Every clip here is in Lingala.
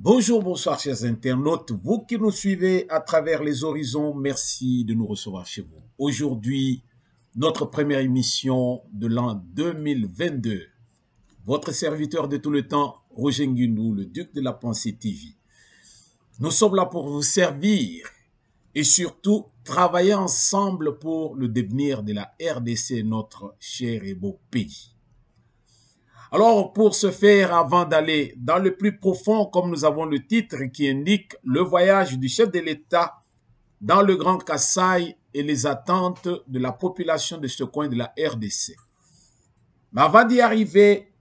Bonjour, bonsoir chers internautes, vous qui nous suivez à travers les horizons, merci de nous recevoir chez vous. Aujourd'hui, notre première émission de l'an 2022. Votre serviteur de tout le temps, Roger Nguindou, le Duc de la Pensée TV. Nous sommes là pour vous servir et surtout travailler ensemble pour le devenir de la RDC, notre cher et beau pays. Alors, pour ce faire, avant d'aller dans le plus profond, comme nous avons le titre qui indique le voyage du chef de l'État dans le Grand Kasaï et les attentes de la population de ce coin de la RDC. Mais avant d'y arriver,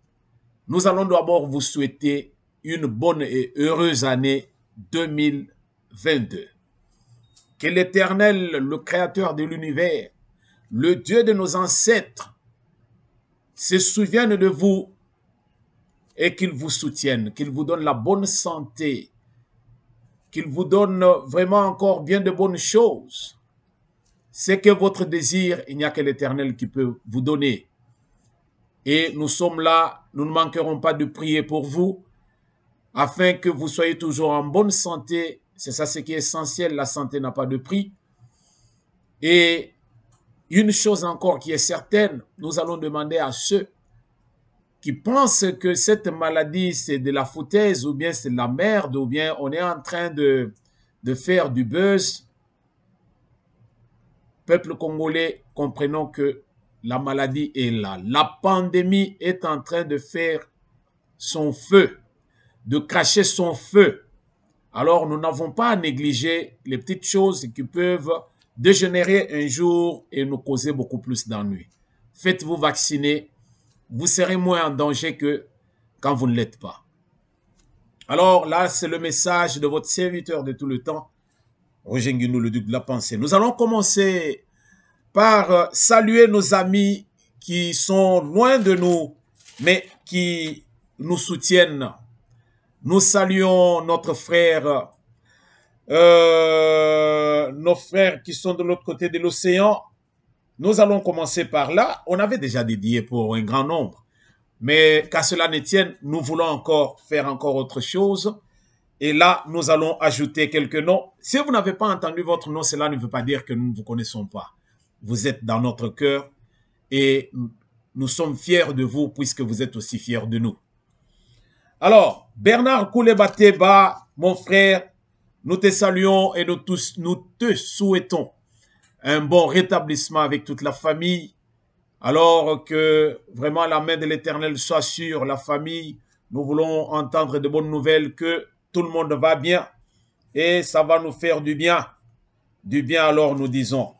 nous allons d'abord vous souhaiter une bonne et heureuse année 2022. Que l'Éternel, le Créateur de l'univers, le Dieu de nos ancêtres, se souvienne de vous et qu'il vous soutienne, qu'il vous donne la bonne santé, qu'il vous donne vraiment encore bien de bonnes choses. C'est que votre désir, il n'y a que l'Éternel qui peut vous donner. Et nous sommes là, nous ne manquerons pas de prier pour vous, afin que vous soyez toujours en bonne santé. C'est ça ce qui est essentiel, la santé n'a pas de prix. Et une chose encore qui est certaine, nous allons demander à ceux qui pensent que cette maladie, c'est de la foutaise, ou bien c'est de la merde, ou bien on est en train de faire du buzz. Peuple congolais, comprenons que la maladie est là. La pandémie est en train de faire son feu, de cracher son feu. Alors, nous n'avons pas à négliger les petites choses qui peuvent dégénérer un jour et nous causer beaucoup plus d'ennuis. Faites-vous vacciner. Vous serez moins en danger que quand vous ne l'êtes pas. Alors là, c'est le message de votre serviteur de tout le temps, Roger Nguindou, le Duc de la Pensée. Nous allons commencer par saluer nos amis qui sont loin de nous, mais qui nous soutiennent. Nous saluons notre frère, nos frères qui sont de l'autre côté de l'océan. Nous allons commencer par là. On avait déjà dédié pour un grand nombre. Mais qu'à cela ne tienne, nous voulons encore faire encore autre chose. Et là, nous allons ajouter quelques noms. Si vous n'avez pas entendu votre nom, cela ne veut pas dire que nous ne vous connaissons pas. Vous êtes dans notre cœur et nous sommes fiers de vous puisque vous êtes aussi fiers de nous. Alors, Bernard Koulebateba, mon frère, nous te saluons et nous te souhaitons un bon rétablissement avec toute la famille. Alors que vraiment la main de l'Éternel soit sur la famille. Nous voulons entendre de bonnes nouvelles que tout le monde va bien et ça va nous faire du bien. Du bien alors nous disons.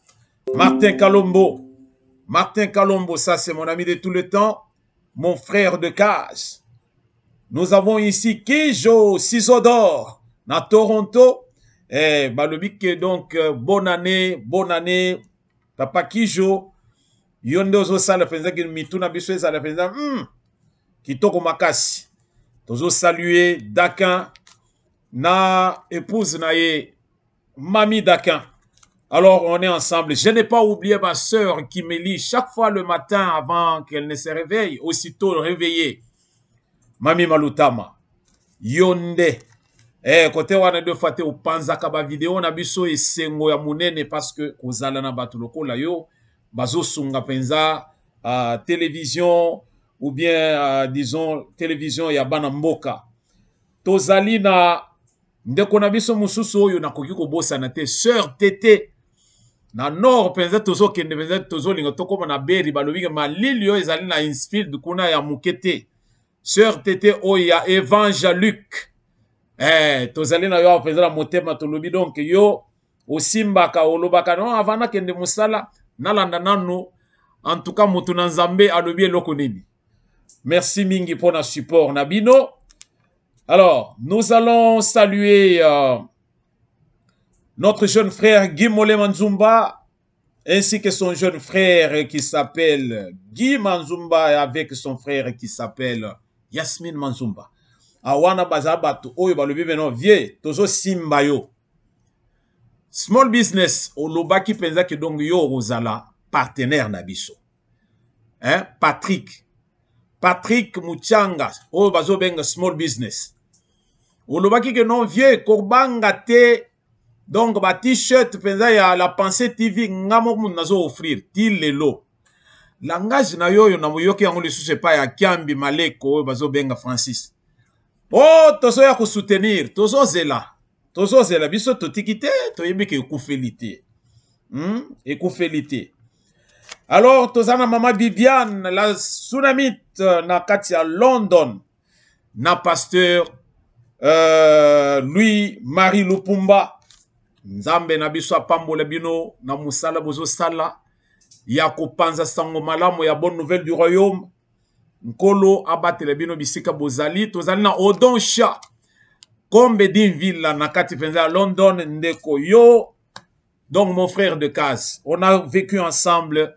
Martin Kalombo. Martin Kalombo, ça c'est mon ami de tout le temps. Mon frère de case. Nous avons ici Kijo Sisodor dans Toronto. Eh, Balobik, donc, bonne année, Papa Kijo, Yondo zo sala penza ki mituna biso sala penza, kitoko makasi. Tozo saluer Dakan, na épouse na ye, Mami Dakan. Alors, on est ensemble. Je n'ai pas oublié ma sœur qui me lit chaque fois le matin avant qu'elle ne se réveille, aussitôt réveillée. Mami Malutama, Yonde. Côté wana de fate au panzaka ba vidéo na biso esengo ya munene parce que kozala na bato lokola yo bazo sunga penza télévision ou bien disons télévision ya bana mboka tozali na ndeko na biso mususu oyo nakoki kobosa na te sœur Tété na nord penza tozo kende penza tozo linga tokoma na beri balobika malili yo ezali na Innsfield kuna ya mukete sœur Tété Oya, Évangélique. Tozali na yo penza na motema tolobi donc yo osimbaka olobaka non avant na kende musala nalanda nanu en tout cas mutu na nzambe alobi eloko nini. Merci mingi pour na support Nabino. Alors, nous allons saluer notre jeune frère Guy Molé Manzumba ainsi que son jeune frère qui s'appelle Guy Manzumba avec son frère qui s'appelle Yasmine Manzumba. Awana bazabatu oyo balobi beno vie tozo simba yo. Small business olobaki penza ki donc yo ozala partenaire na biso. Patrick Muchanga oyo bazo benga small business. Olobaki que non vie kobanga te donc ba t-shirt penza ya la pensée TV ngamo mun nazo offrir ti lelo. Langage na yo na moyoki yango lisusu pa ya Kiambi Maleko oyo bazo benga Francis. Oh, tozo ya soutenir, tozo zela biso totikite, toyebi ke ekufelite. Ekufelite. Alors, tozana mama Bibiane, la tsunamite na kati ya London, na pasteur Louis Marie Lupumba, nzambe na biso apambola bino na musala bozo sala, ya kopanza sango malamu ya bonne nouvelle du royaume. Nkolo abatele bino bisika bozali tozali na Odonsha Kombe Dinville na kati penza à London ndeko yo donc mon frère de case on a vécu ensemble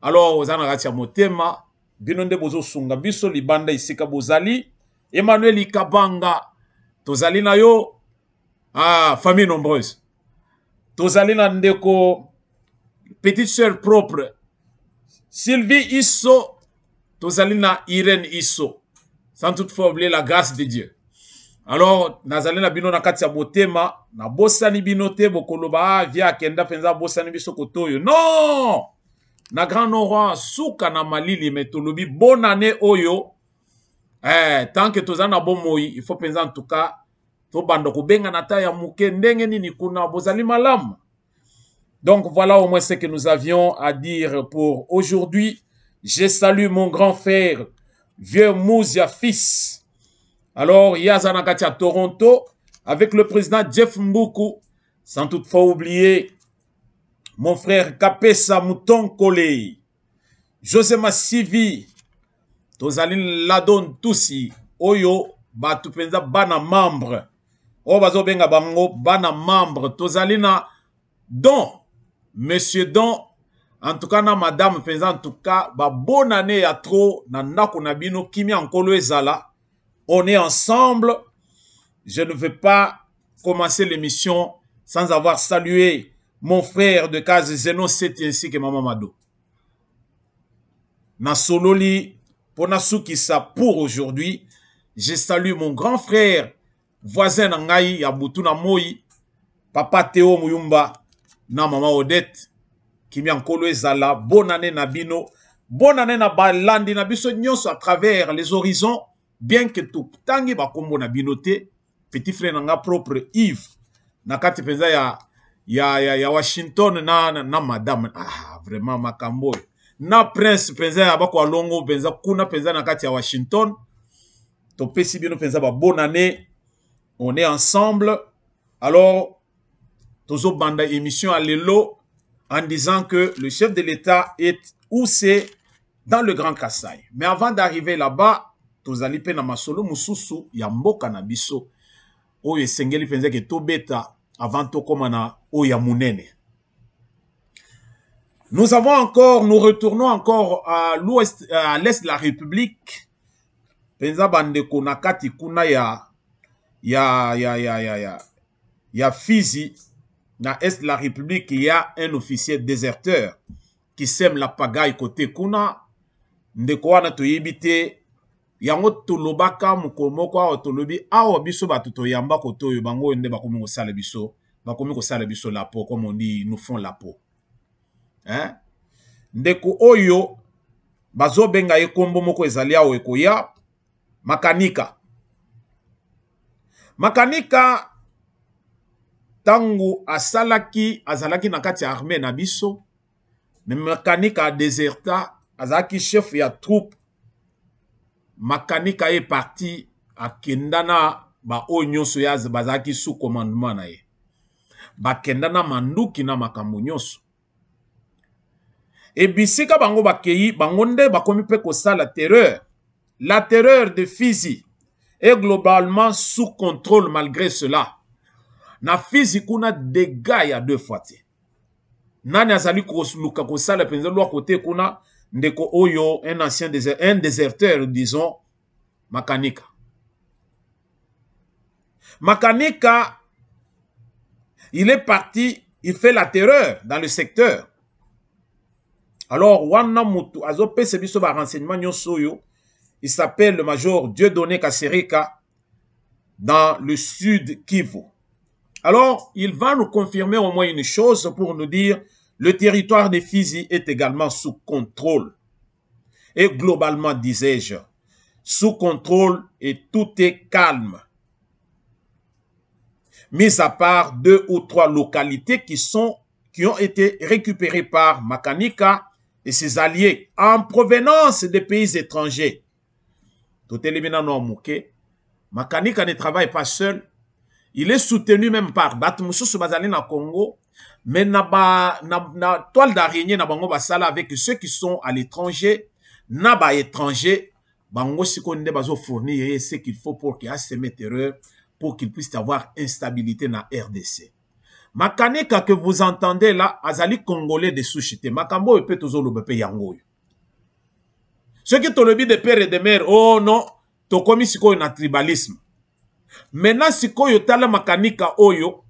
alors ozana kati ya motema bino nde bozo sunga biso libanda isika bozali Emmanuel Ikabanga tozali na yo famille nombreuse tozali na ndeko petite sœur propre Sylvie Isso Tozalina Irène Isso, sans toutefois oublier la grâce de Dieu. Alors, nazalina bino na kati ya botema, na bosani binote bokoloba via kenda penza bosani biso kotoyo. Non! Na grand roi souka na malili metolobi bonne année oyo. Tant que tozana bomoi, il faut penza en tout cas to bando ko benga na ta ya muke ndenge nini kuna bozali malam. Donc voilà au moins ce que nous avions à dire pour aujourd'hui. Je salue mon grand frère, vieux Mouzia fils. Alors, Yazanakati à Toronto, avec le président Jeff Mboukou, sans toutefois oublier mon frère Kapesa Mouton Kole, José Massivi, Tozalin Ladon Toussi, Oyo, Batupenza Bana membre, Obazo Benga Bango, Bana membre, Tozalina Don, Monsieur Don, en tout cas, na madame faisant en tout cas, bonne année à trop, na nako nabino, kimi ankolo ezala. On est ensemble. Je ne vais pas commencer l'émission sans avoir salué mon frère de case Zeno Seti ainsi que Maman Mado. Na sololi, ponasukisa pour aujourd'hui, je salue mon grand frère, voisin Nangaï, Yabutuna Moi, Papa Théo Muyumba, na Maman Odette, Kimi ankolo ezala, bonne année na bino, bonne année na balandi na biso nyonso à travers les horizons, bien que tout tangi ba kombo na binote, petit frère nanga propre Yves, na kati penza ya Washington na madame, vraiment makambo, na prince penza ya bako alongo penza kuna penza na kati ya Washington, to pesi bino penza ba bonne année, on est ensemble, alors, tozo banda émission à l'élo, en disant que le chef de l'État est où c'est dans le Grand Kassai. Mais avant d'arriver là-bas, tozali pe na masolo mususu ya mboka na biso. Oyo esengeli penza ke tobeta avant to komana oya munene. Nous retournons encore à l'ouest, à l'est de la République. Penza bandeko na kati kuna ya Fizi. Na est de la République, il y a un officier déserteur qui sème la pagaille côté kuna. Ndeko wana toyebite yango tolobaka mukomoko awa tolobi awa biso batu toyamba koto yo bango nde bakomi kosala biso la peau, comme on dit, ils nous font la peau. Hein? Ndeko oyo bazo benga ye kombo moko ezali awa ekoya makanika. Makanika tangu azalaki na kati ya armée na biso, mais makanika a déserta, azalaki chef ya troupe Makanika est parti à Kendana, ba onyoso ya bazaki sous commandement na ye. Ba Kendana manduki na makambo nyonso. Et bisika bango bakei, bango nde bakomi pe kosala terreur. La terreur de Fizi est globalement sous contrôle malgré cela. Na Fizi kuna dégâts ya 2 fois te. Nani azali luka kosala penza lwa côté kuna ndeko oyo un déserteur disons Makanika. Makanika, il est parti, il fait la terreur dans le secteur. Alors wana mutu azo pese biso ba renseignement nyonso yo, il s'appelle le major Dieudonné Kasereka dans le sud Kivu. Alors, il va nous confirmer au moins une chose pour nous dire le territoire de Fizi est également sous contrôle. Et globalement, disais-je, sous contrôle et tout est calme. Mis à part 2 ou 3 localités qui ont été récupérées par Makanika et ses alliés en provenance des pays étrangers. Tout élément non mouké. Makanika ne travaille pas seul. Il est soutenu même par Batmusu Bazali na Congo, mais na toile d'araignée na bango basala avec ceux qui sont à l'étranger, na ba étranger, bango sikonde bazo fournir ce qu'il faut pour qu'il y ait semé terreur, pour qu'il puisse avoir instabilité na RDC. Makanika que vous entendez là, azali congolais de souchité, makambo peut toujours le bepe yango. Ceux qui tolobi de père et de mère, oh non, to komi siko na tribalisme. Maintenant, sikoyo tala Makanika oyo,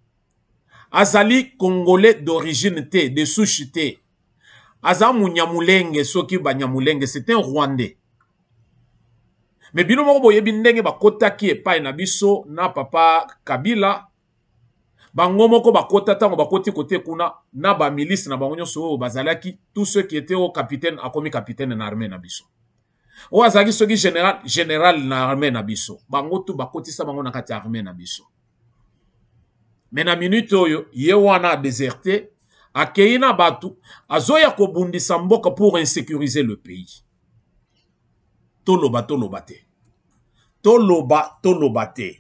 azali congolais d'origine te, de souche te. Azamu Nyamulenge, soki ba Nyamulenge, c'est un Rwandais. Mais bino moko boye bindenge ba kota ki epai na biso na papa Kabila, bango moko ba kota tango ba koti kote kuna na ba milice na bango nyonso bazalaki, tous ceux qui étaient au capitaine akomi capitaine na armée na biso. O azaki soki général na armée na biso. Bango tu bakotisa bango na kati armée na biso. Mais na minute oyo, ye wana déserté, akei na batu, azoya kobundisa mboka pour insécuriser le pays. Toloba te. Toloba te.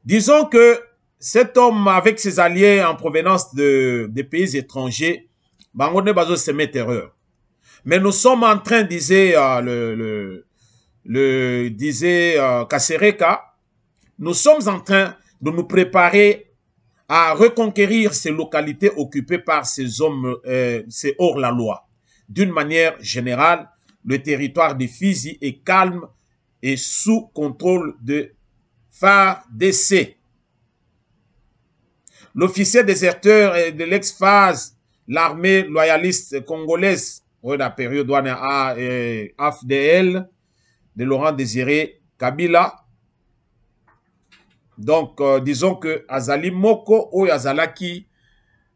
Disons que cet homme avec ses alliés en provenance des pays étrangers, bango ne bazo semer terreur. Mais nous sommes en train, disait Kasereka, nous sommes en train de nous préparer à reconquérir ces localités occupées par ces hommes, ces hors-la-loi. D'une manière générale, le territoire de Fizi est calme et sous contrôle de FARDC. L'officier déserteur de l'ex-phase, l'armée loyaliste congolaise, la période AFDL de Laurent Désiré Kabila. Donc, disons que Azali Moko ou Azalaki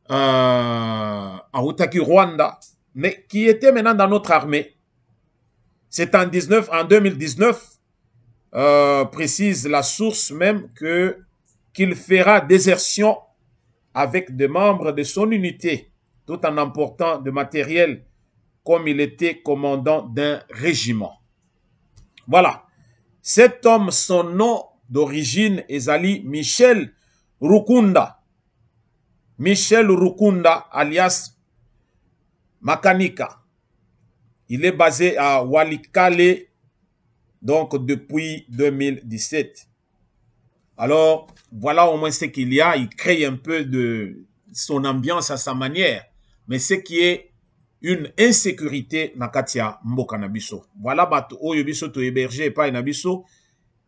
Aoutaki Rwanda, mais qui était maintenant dans notre armée. C'est en 2019, précise la source même, qu'il fera désertion avec des membres de son unité, tout en emportant de matériel comme il était commandant d'un régiment. Voilà. Cet homme, son nom d'origine est Ali Michel Rukunda. Michel Rukunda, alias Makanika. Il est basé à Walikale, donc depuis 2017. Alors, voilà au moins ce qu'il y a. Il crée un peu de son ambiance à sa manière. Mais ce qui est une insécurité na katia mboka na biso. Voilà bato oyo biso to héberger pa na biso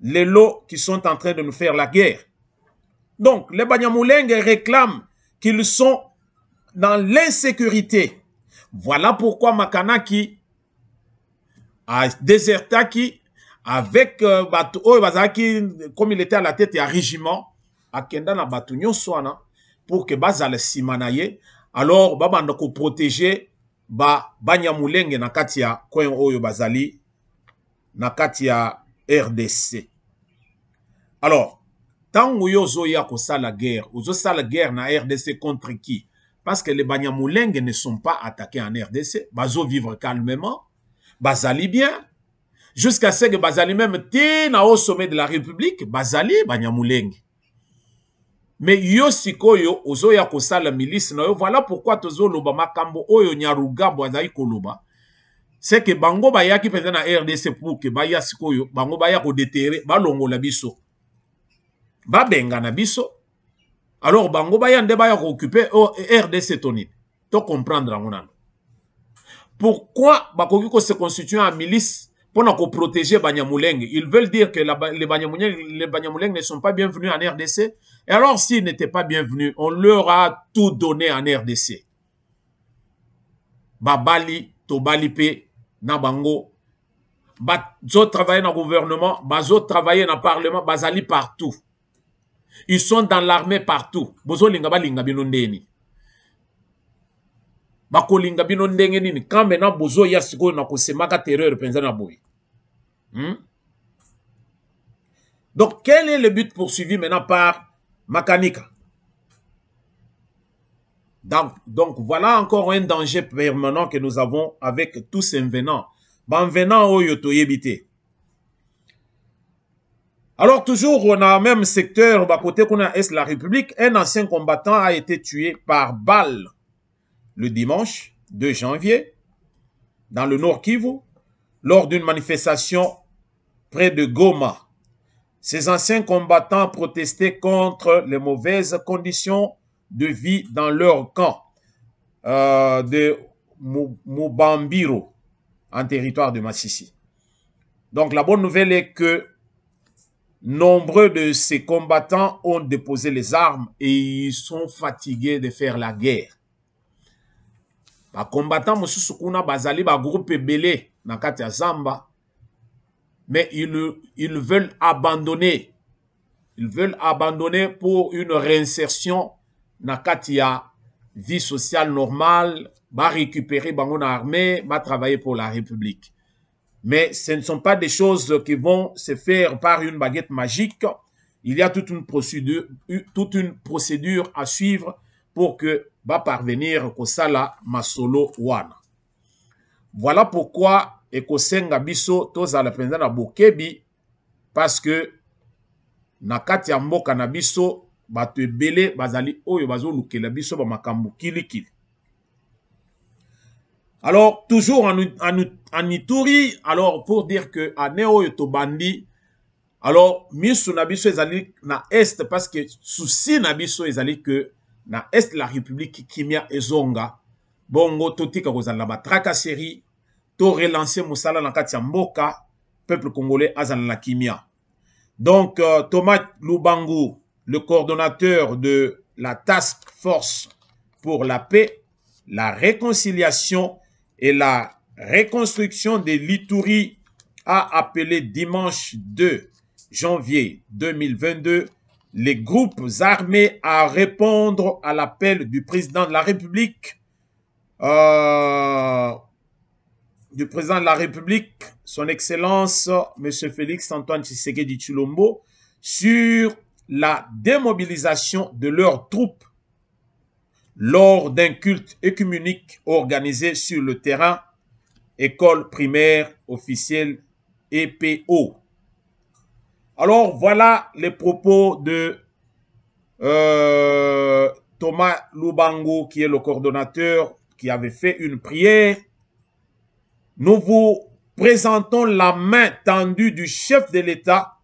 les lots qui sont en train de nous faire la guerre. Donc les Banyamulenge réclament qu'ils sont dans l'insécurité. Voilà pourquoi Makanaki a désertaki avec bato oyo bazaki comme il était à la tête ya régiment akenda na bato nyoswana pour que bazale simanaye alors babanda ko protéger Banyamulenge na katia kwen oyo bazali na katia RDC. Alors, tango yo zoya ko sala guerre, ozo sala guerre na RDC contre qui? Parce que les Banyamulenge ne sont pas attaqués en RDC, bazo vivre calmement, bazali bien. Jusqu'à ce que Bazali même tina au sommet de la République, Bazali, Banyamulenge. Mais yo sikoyo, ozo ya kosala milice na yo, voilà pourquoi tozo loba makambo oyo nyaruga bwazai koloba. C'est que bango bayaki peza na RDC pour que baya sikoyo, bango baya ko déterrer, balongo la biso. Ba benga na biso. Alors bango baya nde baya ko occuper RDC toni. To comprendre ngona. Pourquoi bakoki ko se constituer en milice pour protéger Banyamulenge? Ils veulent dire que les Banyamulenge ne sont pas bienvenus en RDC. Et alors, s'ils n'étaient pas bienvenus, on leur a tout donné en RDC. Babali, Tobalipe, Nabango, Bazo travaillent dans le gouvernement, Bazo travaillent dans le parlement, Bazali partout. Ils sont dans l'armée partout. Bozo lingaba lingabinondeni. Bakolinga bino ndenge nini quand maintenant bozo ya siko na kosemaka terreur penza na boy. Donc quel est le but poursuivi maintenant par Makanika? Donc voilà encore un danger permanent que nous avons avec tous ces venants. Ban venant oyo toyebite. Alors toujours on a même secteur à côté qu'on a Est la République, un ancien combattant a été tué par balle le dimanche 2 janvier, dans le Nord Kivu, lors d'une manifestation près de Goma. Ces anciens combattants protestaient contre les mauvaises conditions de vie dans leur camp de Mubambiro, en territoire de Massissi. Donc la bonne nouvelle est que nombreux de ces combattants ont déposé les armes et ils sont fatigués de faire la guerre. Les combattants mosusu kuna bazali ba groupe belé na kati ya Zamba, mais ils veulent abandonner. Ils veulent abandonner pour une réinsertion na kati ya vie sociale normale, ba récupérer bango na armée, ba travailler pour la République. Mais ce ne sont pas des choses qui vont se faire par une baguette magique. Il y a toute une procédure à suivre pour que va parvenir kosala masolo wana. Voilà pourquoi ekosenga biso tozala penza na bokebi, parce que na kati ya mboka na biso bato ebele bazali oyo bazolukela biso ba makambo kilikili. Alors toujours en Ituri, alors pour dire que ane oyo tobandi, alors misu na biso ezali na est, parce que souci na biso ezali que na est la République kimia ezonga bongo totika kozala ba tracasserie to relancer musala na kati ya mboka peuple congolais azala la kimia. Donc Thomas Lubangu, le coordonnateur de la task force pour la paix, la réconciliation et la reconstruction de l'Ituri, a appelé dimanche 2 janvier 2022 les groupes armés à répondre à l'appel du président de la République, son Excellence, M. Félix Antoine Tshisekedi Tshilombo, sur la démobilisation de leurs troupes lors d'un culte œcuménique organisé sur le terrain école primaire officielle EPO. Alors voilà les propos de Thomas Lubangu, qui est le coordonnateur, qui avait fait une prière. Nous vous présentons la main tendue du chef de l'État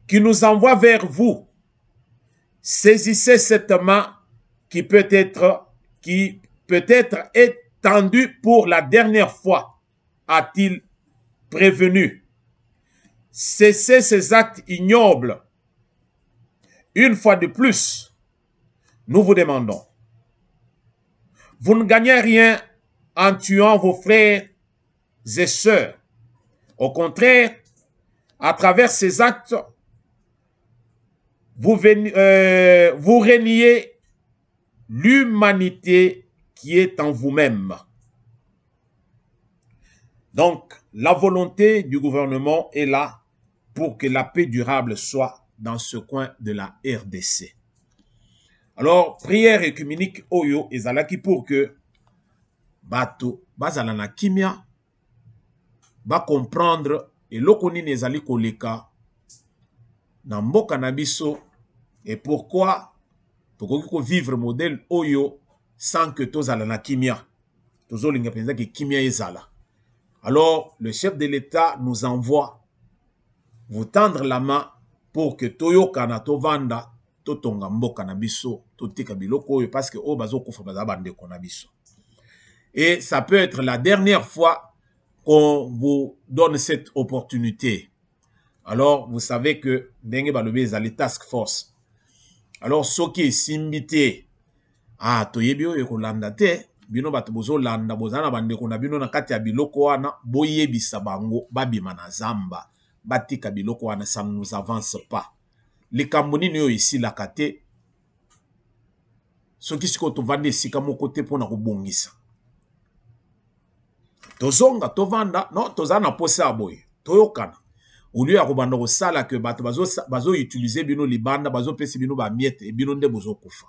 qui nous envoie vers vous. Saisissez cette main qui peut être étendue pour la dernière fois, a-t-il prévenu. Cessez ces actes ignobles. Une fois de plus, nous vous demandons. Vous ne gagnez rien en tuant vos frères et sœurs. Au contraire, à travers ces actes, vous reniez l'humanité qui est en vous-même. Donc, la volonté du gouvernement est là pour que la paix durable soit dans ce coin de la RDC. Alors, prière œcuménique Oyo ezalaki pour que bato bazala na kimia ba comprendre eloko nini ezali koleka na mboka na biso et pourquoi tokoki ko vivre modèle oyo sans que tozala na kimia. Tozolinga penza ke kimia ezala. Alors le chef de l'État nous envoie vous tendre la main pour que toyoka na tovanda totonga mboka na biso totika biloko oyo parce que o bazo kufa baza bandeko na biso. Et ça peut être la dernière fois qu'on vous donne cette opportunité. Alors, vous savez que ndenge balobi ezali task force. Alors, soki simbité toyebi oyo kolanda te, bino bato bozo landa bozana bandeko na bino na kati ya biloko wana boyebisa bango babima na zamba batika biloko wana, ça ne nous avance pas. Likambo nini oyo esilaka te soki siko tovanda esika moko te mpona kobongisa. Tozonga tovanda non tozana na posa ya boye toyokana au lieu ya kobanda kosala ke bato bazo utiliser bino libanda bazo pesi bino ba miette et bino nde bozo kufa.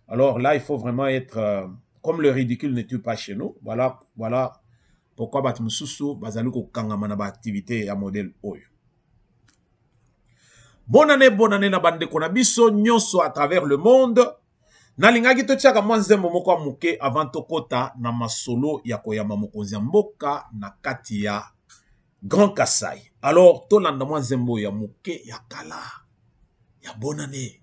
Alors là il faut vraiment être comme le ridicule ne tue pas chez nous. Voilà pourquoi bato mususu bazali ko kangama na ba activité ya modèle oyo. Bonne année na bandeko na biso nyonso à travers le monde. Nalingaki totiaka mwa nzembo moko ya muke avant tokota na masolo ya koyamba mokonzi ya mboka na kati ya Grand Kasai. Alors tolanda mwa nzembo ya muke ya kala ya bonne année.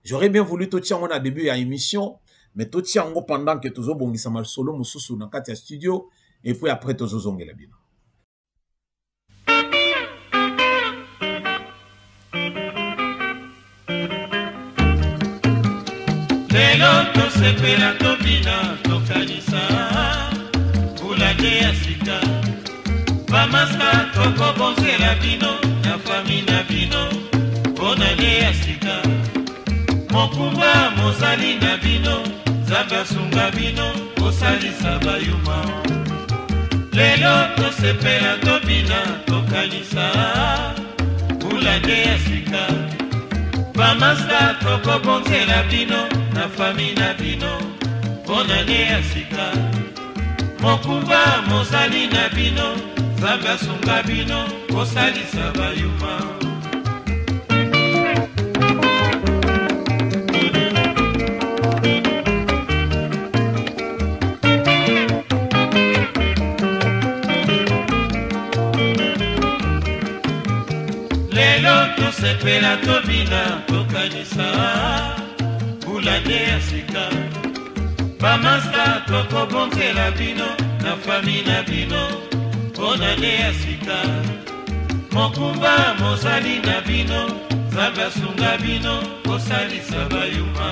J'aurais bien voulu totia ngo na début ya émission, mais totia ngo pendant que tozobongisa masolo mususu na kati ya studio et puis après tozozongela bino. Lelo tosepela tobina tokanisa bulade ya sika bamaska tokobonzela bino na fami na bino bonane ya sika mokumba mozali na bino nzambe asunga bino kosalisa bayuma. Lelo tosepela tobina tokanisa bulade ya sika bamaska tokobonzela bino na fami na bino bonane ya sika mokumba mozali na bino nzambe asunga bino kosalisa bayuma. Lelo tosepela tobina tokanisa bulade ya sika bamaska tokobonzela bino na fami na bino bonane ya sika mokumba mozali na bino nzambe asunga bino kosalisa bayuma.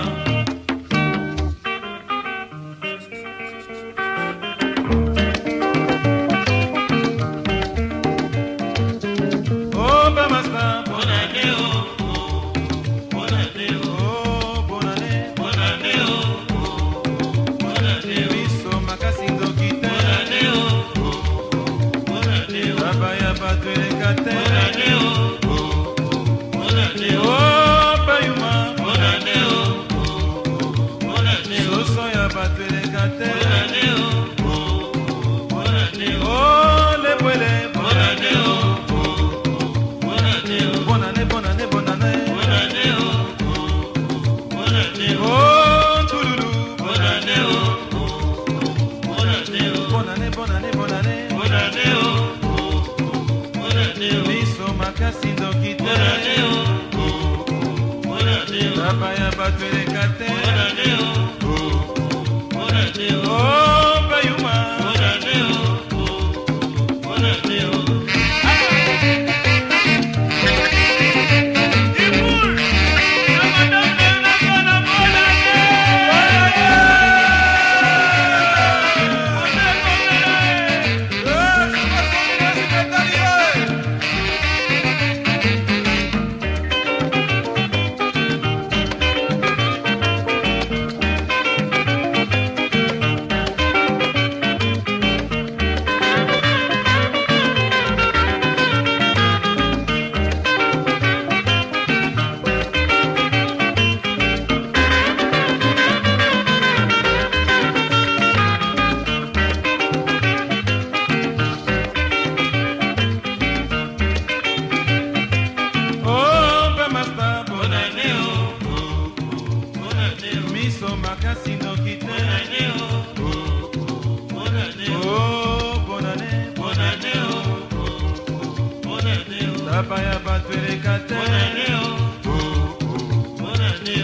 Abaya baturekate.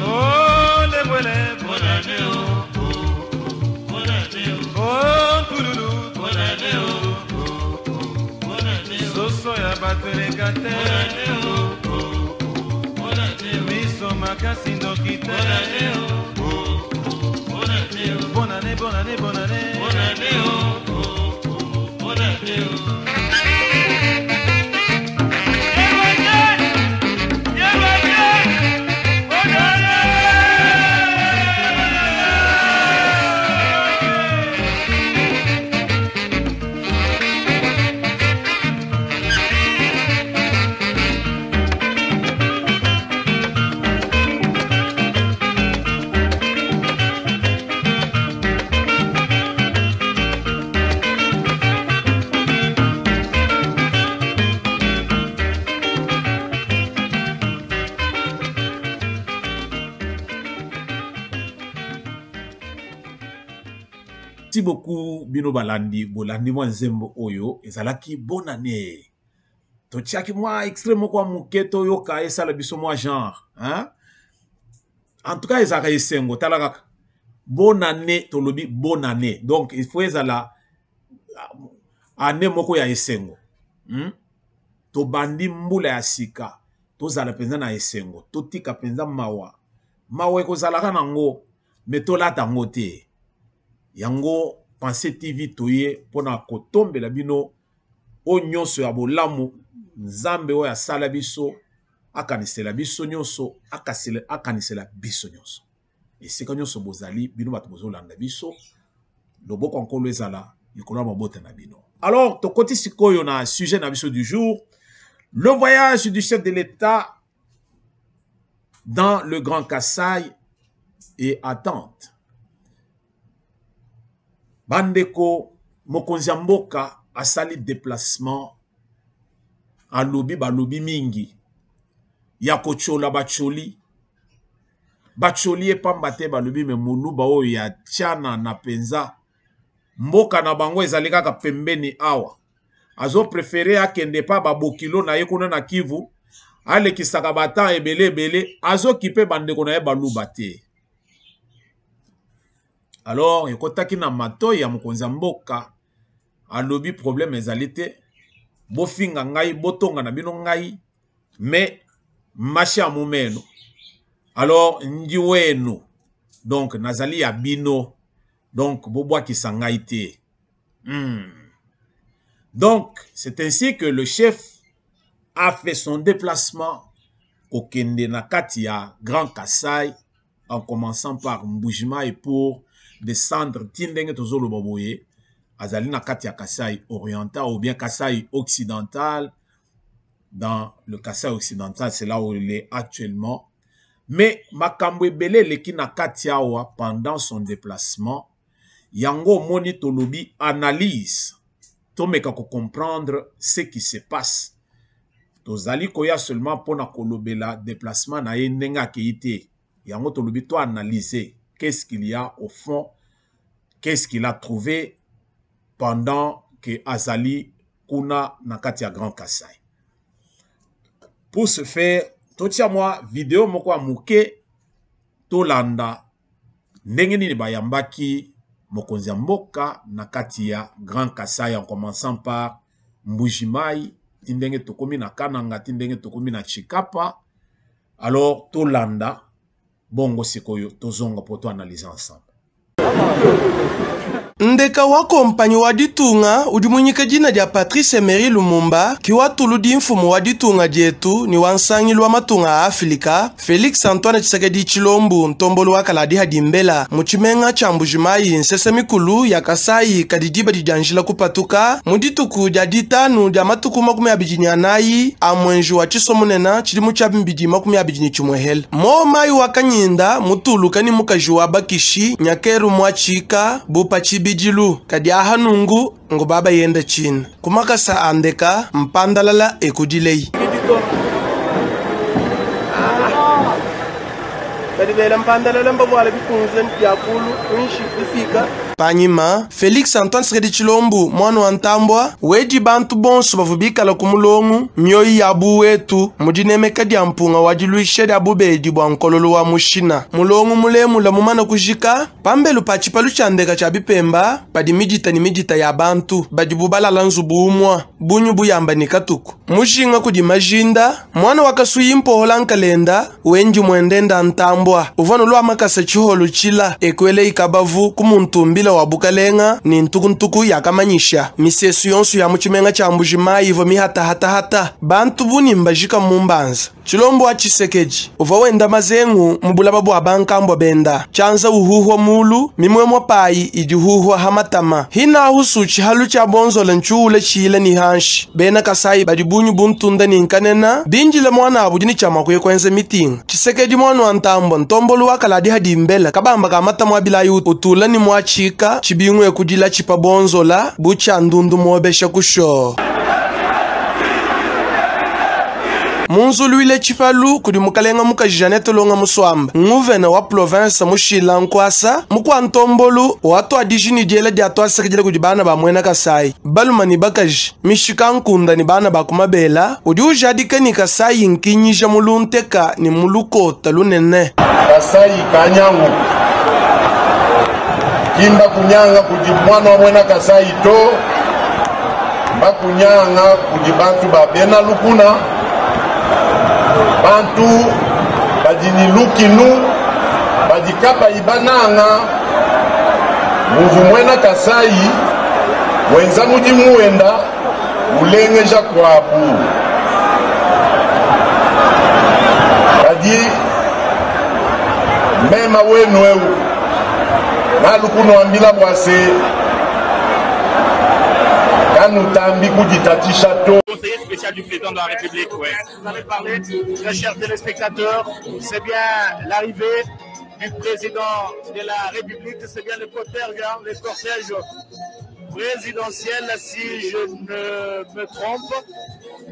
Oh, le bwele. Oh, tululu. Soso ya baturekate. Miso makasi ndokite. Bonne année, bonne année, bonne année. Bonne année, bonne année. Merci beaucoup bino balandi bolandi mwa nzembo oyo ezalaki bonne année. Totiaki mwa extrêmement kwa muketo yoka esala biso mwa genre, hein? En tout cas ezaka esengo talaka bonne année tolobi bonne année. Donc il faut ezala année moko ya esengo. To bandi mbula ya sika to zala penza na esengo to tika penza mawa. Mawa ekozalaka nango mais to lata ngo te. Yango Pensée TV toye pona kotombe la bino o nyonso ya bolamu nzambe o ya sala biso akanisela biso nyonso akanisela biso nyonso esika nyonso bozali bino bato bozolanda biso loboko nkolo ezala likolo mabota na bino. Alors tokoti sikoyo na sujet na biso du jour, le voyage du chef de l'État dans le Grand Kasaï et attente. Bandeko mokonzi mboka asali déplacement a lobi balobi mingi ya kochola bacholi epambate balobi me moluba oyo ya tiana na penza mboka na bango ezali kaka pembeni awa azo préféré akende pa babokilo na ye kuna na Kivu alekisaka bata ebele azo kipe bandeko na ye baluba te. Alors, ekotaki na matoyi ya mokonzi mboka alobi problème ezali te bofinga ngai botonga na bino ngai mais mashi ya mumeno. Alors ndi wenu donc nazali ya bino donc bobwakisa ngai te. Donc c'est ainsi que le chef a fait son déplacement au kende na kati ya Grand Kasaï en commençant par Mbujimai pour descendre tindenge tozolo boboye azali na kati ya Kasaï oriental ou bien Kasaï occidental. Dans le Kasaï occidental, c'est là où il est actuellement. Mais makambo ebele leki na kati awa pendant son déplacement yango moni tolobi analyse tomeka ko comprendre ce qui se passe. Tozali koya seulement pona kolobela déplacement na ye ndenge akeyite yango tolobi to analyser qu'est-ce qu'il y a au fond, qu'est-ce qu'il a trouvé pendant que azali kuna na kati ya Grand Kasaï. Pour ce faire, totia moi vidéo moko amuke tolanda ndenge nini bayambaki mokonzi mboka na kati ya Grand Kasaï en commençant par Mbujimai tindenge tokomi na Kananga tindenge tokomi na Chikapa. Alors tolanda bongo sikoyo tozonga po to analyser ensemble. Ndeka wa kompanyi wa ditunga udimunyika jina dia Patrice Emery Lumumba kiwa tuludi mfumu wa ditunga jetu ni wansangi lwa matunga Afrika Felix Antoine Tshisekedi Chilombo ntombolo wa kaladi hadimbela muchimenga cha Mbujimai nsese mikulu ya Kasayi kadidiba dijanjila kupatuka mudituku dia ditanu dia matuku makumi abijini anayi amwenju wa chisomunena chilimu cha mbidi makumi abijini chumwehel mo mai wa kanyinda mutulu kani mukaju wa bakishi nyakeru mwachika bupa bijilu kadi ahanungu ngo baba yenda chin kumakasa andeka mpandalala ekudilei kadi bela mpandalala mbabu wala bikunzen yakulu unshi bifika Panyima, Félix Antoine Tshisekedi Tshilombo, mwana wa Ntambwa, wedi bantu bonso bavubikala kumulongu, myoi yabu wetu, mudinemeka dia mpunga wadiluishe dia bubedi bwa nkololo wa mushina. Mulongu mulemu la mumana kujika, pambelu pachipalu chandeka cha bipemba, padi midita ni midita ya bantu, badi bubala lanzu buumwa, bunyu buyamba ni katuku. Mushinga kudi majinda, mwana wakasuyi mpohola nkalenda, wenji mwendenda Ntambwa, uvano lwa makasa chiholu chila, ekwele ikabavu kumuntumbila wa bukalenga, ni ntuku yakamanyisha. Misesu yonsu ya muchimenga cha mbujima ivo mihata bantu buni mbajika mumbanza. Tshilombo wa Tshisekedi, uva wenda mazengu mubulaba bwa bankambwa benda. Chanza uhuhwa mulu, mimwemwa pai idi huhwa hamatama. Hina husu chihalu cha bonzola nchule chile ni hanshi. Bena Kasai badibunyu buntunda ni nkanena, binjile mwana abudini chama kwenze mitinga. Tshisekedi mwana wa Ntambwa, ntombolu wakaladi hadi mbela, kabamba kamatama wabila yu utula ni mwachika, chibingwe kudila chipa bonzola, bucha ndundu mwobesha kusho. Munzuluile chifalu kudi mukalenga muka Janete Longa Muswamba, nguvena wa province mushila nkwasa, mukwa ntombolu watu adijini diele di atu asekejele kudi bana ba mwena Kasai. Baluma ni bakaji, mishika nkunda ni bana ba kumabela, udi ujadike ni Kasai nkinyisha mulunteka ni mulukota lunene. Kasai kanyangu, kimba kunyanga kudi mwana wa mwena Kasai to, mba kunyanga kudi bantu ba bena lukuna, bantu badini lukinu badikapa ibananga muvu mwena Kasai wenza mudi muenda ulengeja kwabu badi mema wenu ewu na lukuno ambila mwase kanu tambi kuditatisha to. Conseiller spécial du président de la République, ouais. Vous avez parlé, très chers téléspectateurs, c'est bien l'arrivée du président de la République, c'est bien le cortège présidentiel, si je ne me trompe.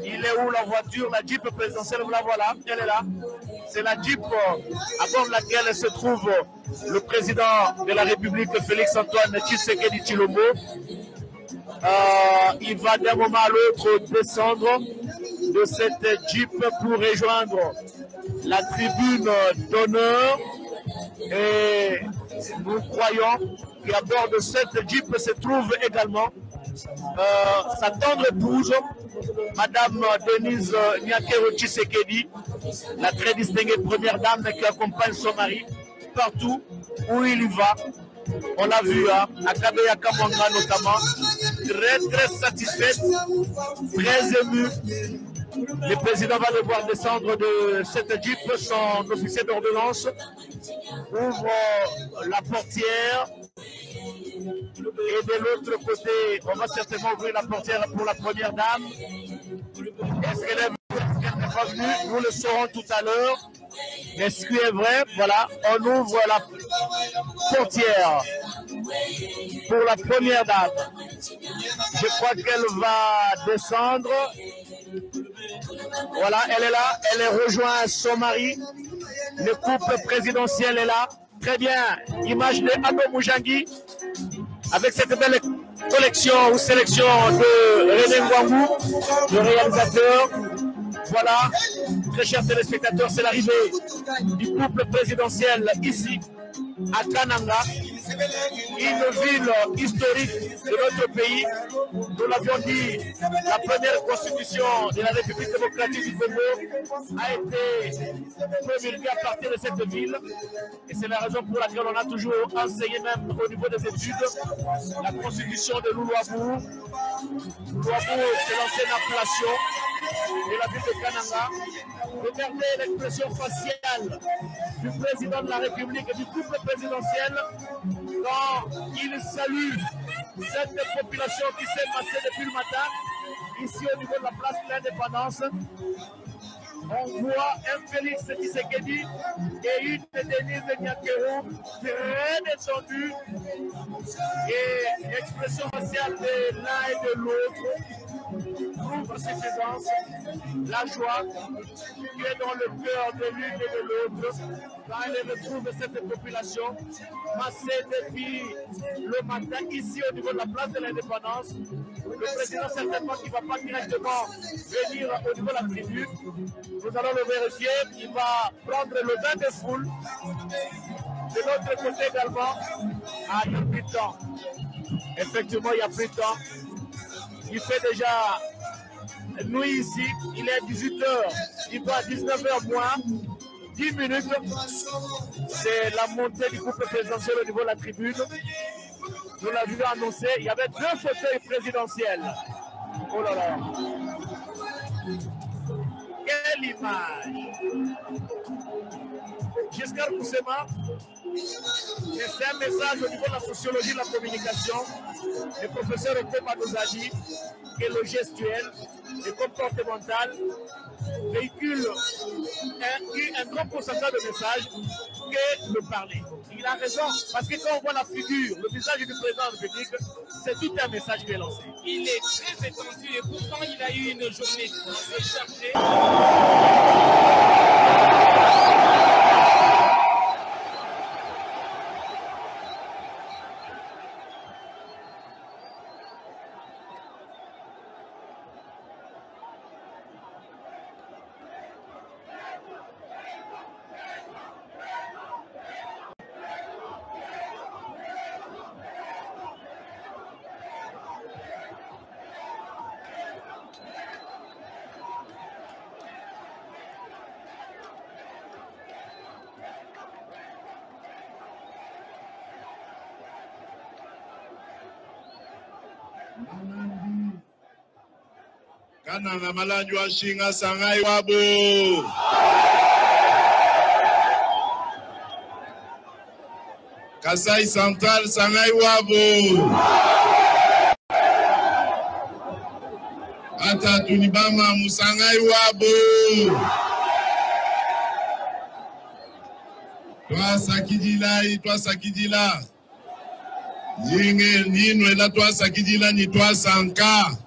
Il est où la voiture, la Jeep présidentielle, vous la voilà, elle est là. C'est la Jeep à bord de laquelle se trouve le président de la République, Félix Antoine Tshisekedi Tshilombo. Il va d'un moment à l'autre descendre de cette Jeep pour rejoindre la tribune d'honneur. Et nous croyons qu'à bord de cette Jeep se trouve également sa tendre épouse, Madame Denise Nyakero Tshisekedi, la très distinguée première dame qui accompagne son mari partout où il va. On l'a vu à Kabeya Kamanga notamment, très satisfaite, très émue. Le président va devoir descendre de cette Jeep, son officier d'ordonnance ouvre la portière et de l'autre côté, on va certainement ouvrir la portière pour la première dame. Est-ce qu'elle est pas venue? Nous le saurons tout à l'heure. Est-ce qu'il est vrai? Voilà, on ouvre la portière pour la première dame. Je crois qu'elle va descendre. Voilà, elle est là, elle rejoint son mari. Le couple présidentiel est là. Très bien, image de Ado Moujangi avec cette belle collection ou sélection de René Ngwangou, le réalisateur. Voilà, très chers téléspectateurs, c'est l'arrivée du couple présidentiel ici à Kananga, une ville historique de notre pays. Nous l'avions dit, la première constitution de la République démocratique du Congo a été promulguée à partir de cette ville. Et c'est la raison pour laquelle on a toujours enseigné, même au niveau des études, la constitution de Loulouabou. Loulouabou, c'est l'ancienne appellation de la ville de Kananga. Regardez l'expression faciale du président de la République et du couple présidentiel quand il salue cette population qui s'est massée depuis le matin ici au niveau de la place de l'Indépendance. On voit un Félix Tshisekedi et une Denise Nyakero très détendue et l'expression faciale de l'un et de l'autre retrouve suffisance la joie qui est dans le cœur de l'une et de l'autre quand elle retrouve cette population massée depuis le matin ici au niveau de la place de l'Indépendance. Le président certainement qui ne va pas directement venir au niveau de la tribune. Nous allons le vérifier. Il va prendre le bain de foule. De l'autre côté également, il n'y a plus de temps. Effectivement, il n'y a plus de temps. Il fait déjà nuit ici. Il est 18h. Il va à 19h moins 10 minutes. C'est la montée du couple présidentiel au niveau de la tribune. Nous l'avions annoncé. Il y avait 2 fauteuils présidentiels. Oh là là. Quelle image. Giscard Koussema, c'est un message au niveau de la sociologie de la communication. Le professeur Okoma nous a dit que le gestuel, le comportemental véhicule un grand pourcentage de messages que le parler. Il a raison, parce que quand on voit la figure, le visage du président de la République, c'est tout un message qui est lancé. Il est très étendu et pourtant il a eu une journée assez chargée. Kananga malanju ashinga sangai wabo. Kasai Central sangai wabo. Ata tunibama musangai wabo. Twa sakidila. Yinge nino ela twa sakidila ni twa sanka.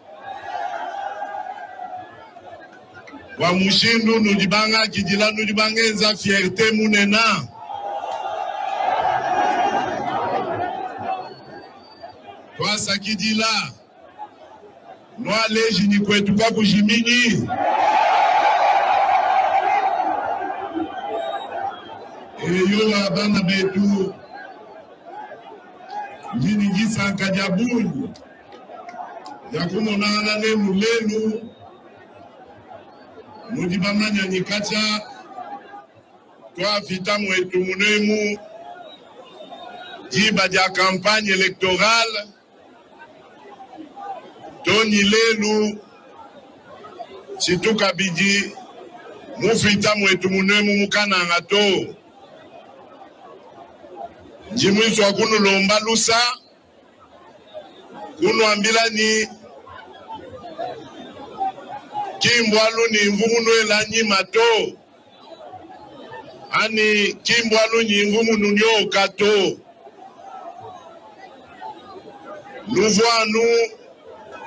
Wa mushindu nudibanga kidila nudibangenza fierté munena. Twa sakidila. No aleji ni kwetu kwa kujimini. Eyo abana betu. Jini gisa kajabuni. Yakumo na nenu lenu. Mudibamanya nikacha. Kwa fitamu etu munemu. Jiba dia campagne électorale. Toni lelu. Situka bidi. Mufitamu etu munemu mukana ngato. Jimwiso akunu lomba lusa. Kuno ambilani. Kimbwalu ni mvumuno elanyi mato. Ani kimbwalu ni mvumuno nyo kato. Luvwanu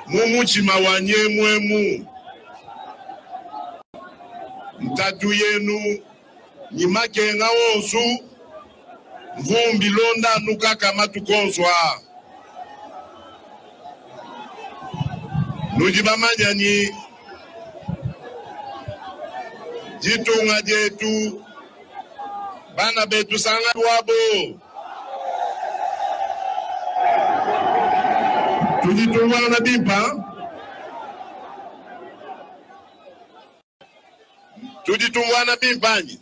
mumuchima wanye mwemu. Mtatu yenu nyimake nga osu. Vumbi londa nukaka matukonswa. Nujibamanya ni jitunga jetu bana betu sanga wabo. Tujitunga na bimpa. Tujitunga na bimpanyi.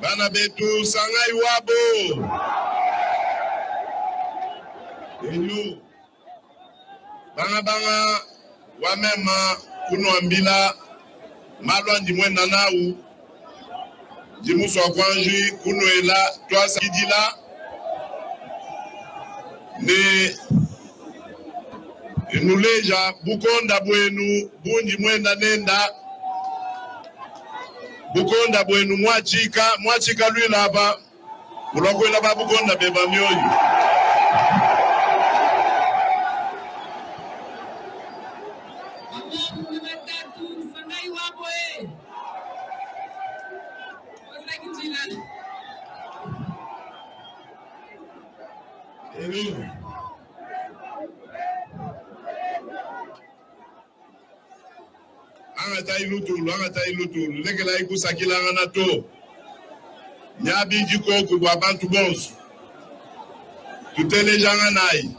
Bana betu sangai wabo. Elu. Banga wamema kuno ambila malwa ndimwenda nau. Jimuso kwanji kuno ela twa sakidila. ne nuleja bukonda bwenu bunji mwenda nenda bukonda bwenu mwachika lwila apa ulokwela ba bukonda beba myonyi angata ilutulu lekela ikusakila ngana to nyabi jikoku bwa bantu bonso tutelejanga nayi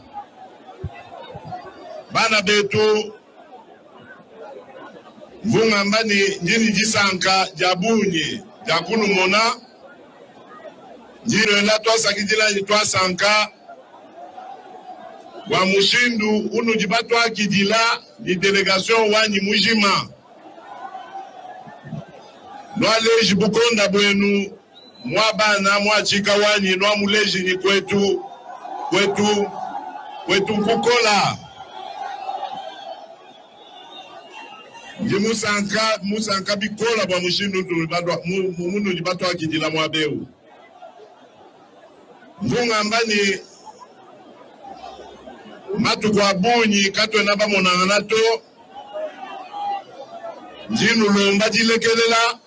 bana betu vunga mbani njini jisanka jabunyi jakunu mona njiro ela twasakijila twasanka wa mushindu unu jibatwa kidila ni delegation wanyi mujima nwaleji bukonda bwenu mwabana mwachika wanyi nwamuleji ni kwetu kukola ndi musanka bikola bwa mushindu munu jibatwa kidila mwabeu mvunga mbani matu kwa bunyi katwe naba monangana to njinu lomba jilekelela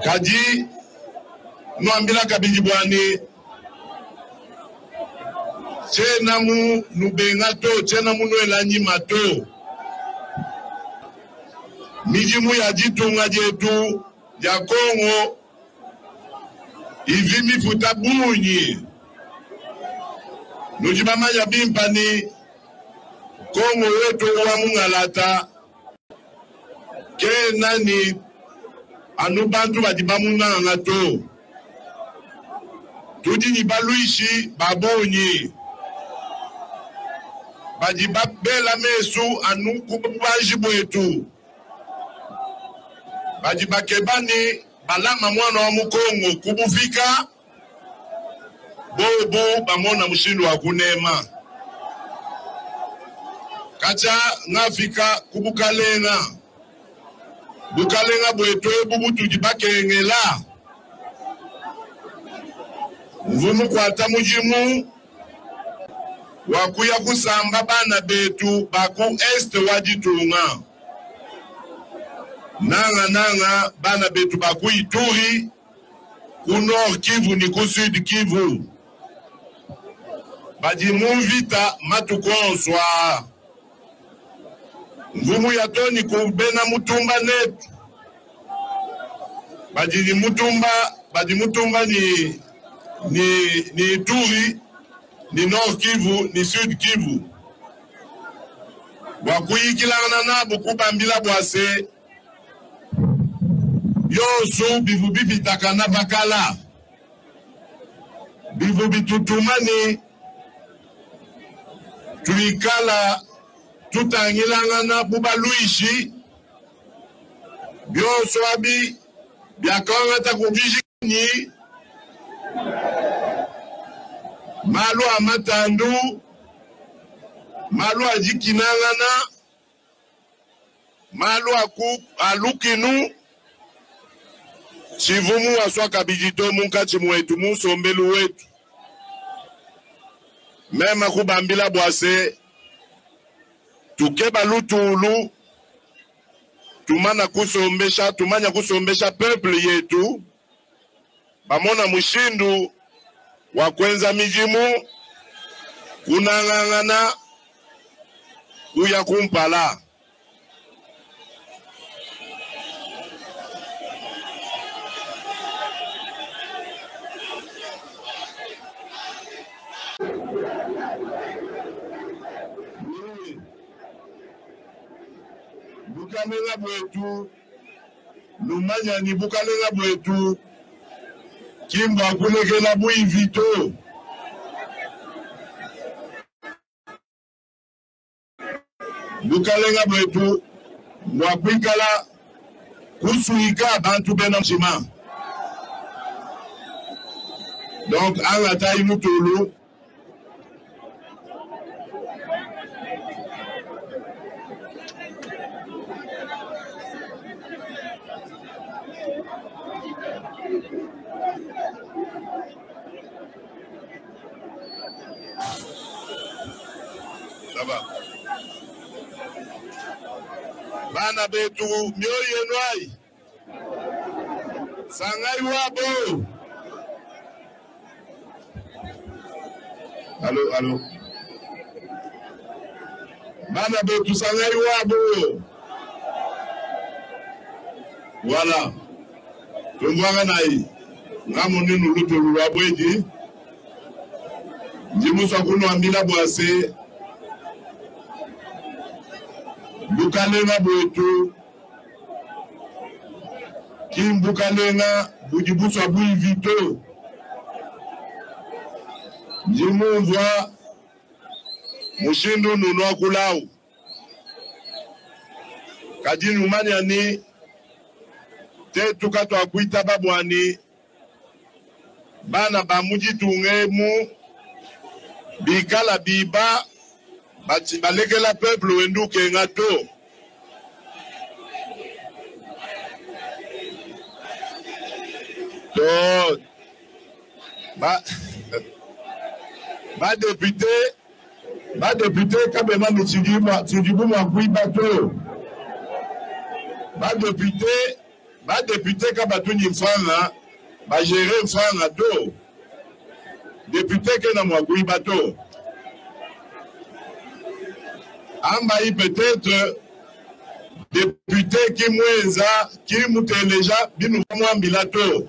kaji nwambila kabiji bwani chena mu nubenga to chena mu nwela nyima to mijimu ya jitunga jetu ya Kongo ivi mifuta bunyi nujimama ya bimpani Kongo wetu wa mungalata ke nani anu bantu badibamu nanga to tudi ni baluishi babonyi badibabela mesu anu kubaji bwetu badibakebani balama mwana wa mukongo kubufika bobo bamona mushindu wa kunema kacha ngafika kubukalenga bukalenga bwetu bubutu dibakengela mvumu kwata mujimu wakuya kusamba bana betu baku este wajitunga nanga bana betu baku Ituri ku Nord Kivu ni ku Sud Kivu badimuvita matukonswa mvumu ya toni kubena mutumba netu badimutumba ni Ituri ni Nord Kivu ni Sud Kivu wakuyikilana nabo kubambila bwase yosu bivu bibitakana bakala bivu bitutumani tuikala tutangilangana bubaluishi byoso abi byakongata kubishini malu amatandu malu ajikinangana malu alukinu chivumu waswaka bijito munkachi mwetu musombelu wetu mema kubambila bwase tukeba lutulu tumanya kusombesha peuple yetu bamona mushindu wa kwenza mijimu kunangangana kuya kumpala bukalenga bwetu lumanya ni bukalenga bwetu kimba kulekela buivito bukalenga bwetu mwakwikala kusuika bantu bena mshima Donc, en la taille, nous toulou. Ça va. Bana betu, myo yenwai. Sangai wabo. Allô, allô. Bana betu sangai wabo. Voilà. Tumwanga nai. Ngamoni nulutu wabo edi. Jimusa kuno ambila boase. Bukanenga boetu. Kim bukanenga bujibusa bui vito. Jimuvwa mushindu nuno kulau. Kajini umani ani te tukato akuita babwani bana bamuji tungemu bikala biba balekela peuple wendu kengato to ba député kabema mitindibu makui bato ba député kabatuni mfanga ba gérer mfanga to député ke na makui bato ambayi peut-être député qui mwenza qui muteleja binu mwambila to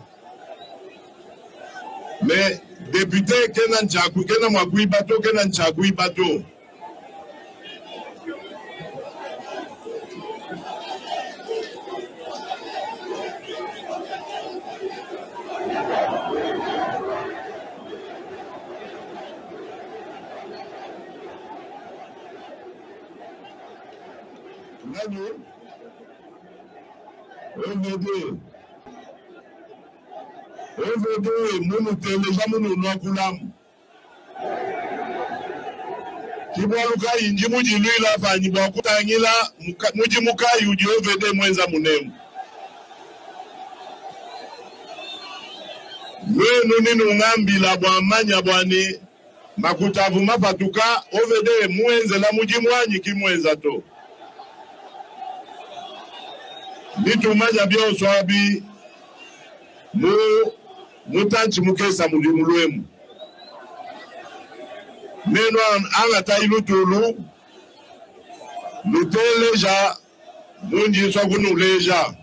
mais député kena nchaku kena mwagui bato kena nchagui bato OVD munu teleja munu nokulamu kibaluka inji mujilwila fanyi bakutangila mujimukai uji OVD mwenza munemu wenu ninu ngambila bwamanya bwani makutavu mapatuka OVD mwenze la mujimwanyi kimwenza to nitumanya byo swabi mutanchi mukesa mulwemu neno angata ilutulu luteleja munji sokunuleja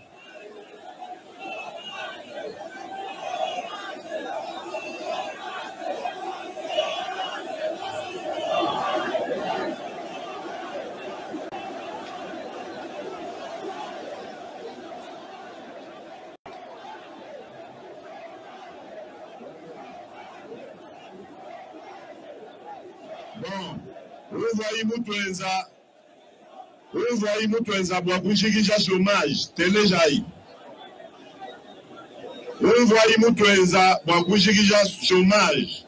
bon uvayi mutwenza bwa kushikisha chômage telejai uvayi mutwenza bwa kushikisha chômage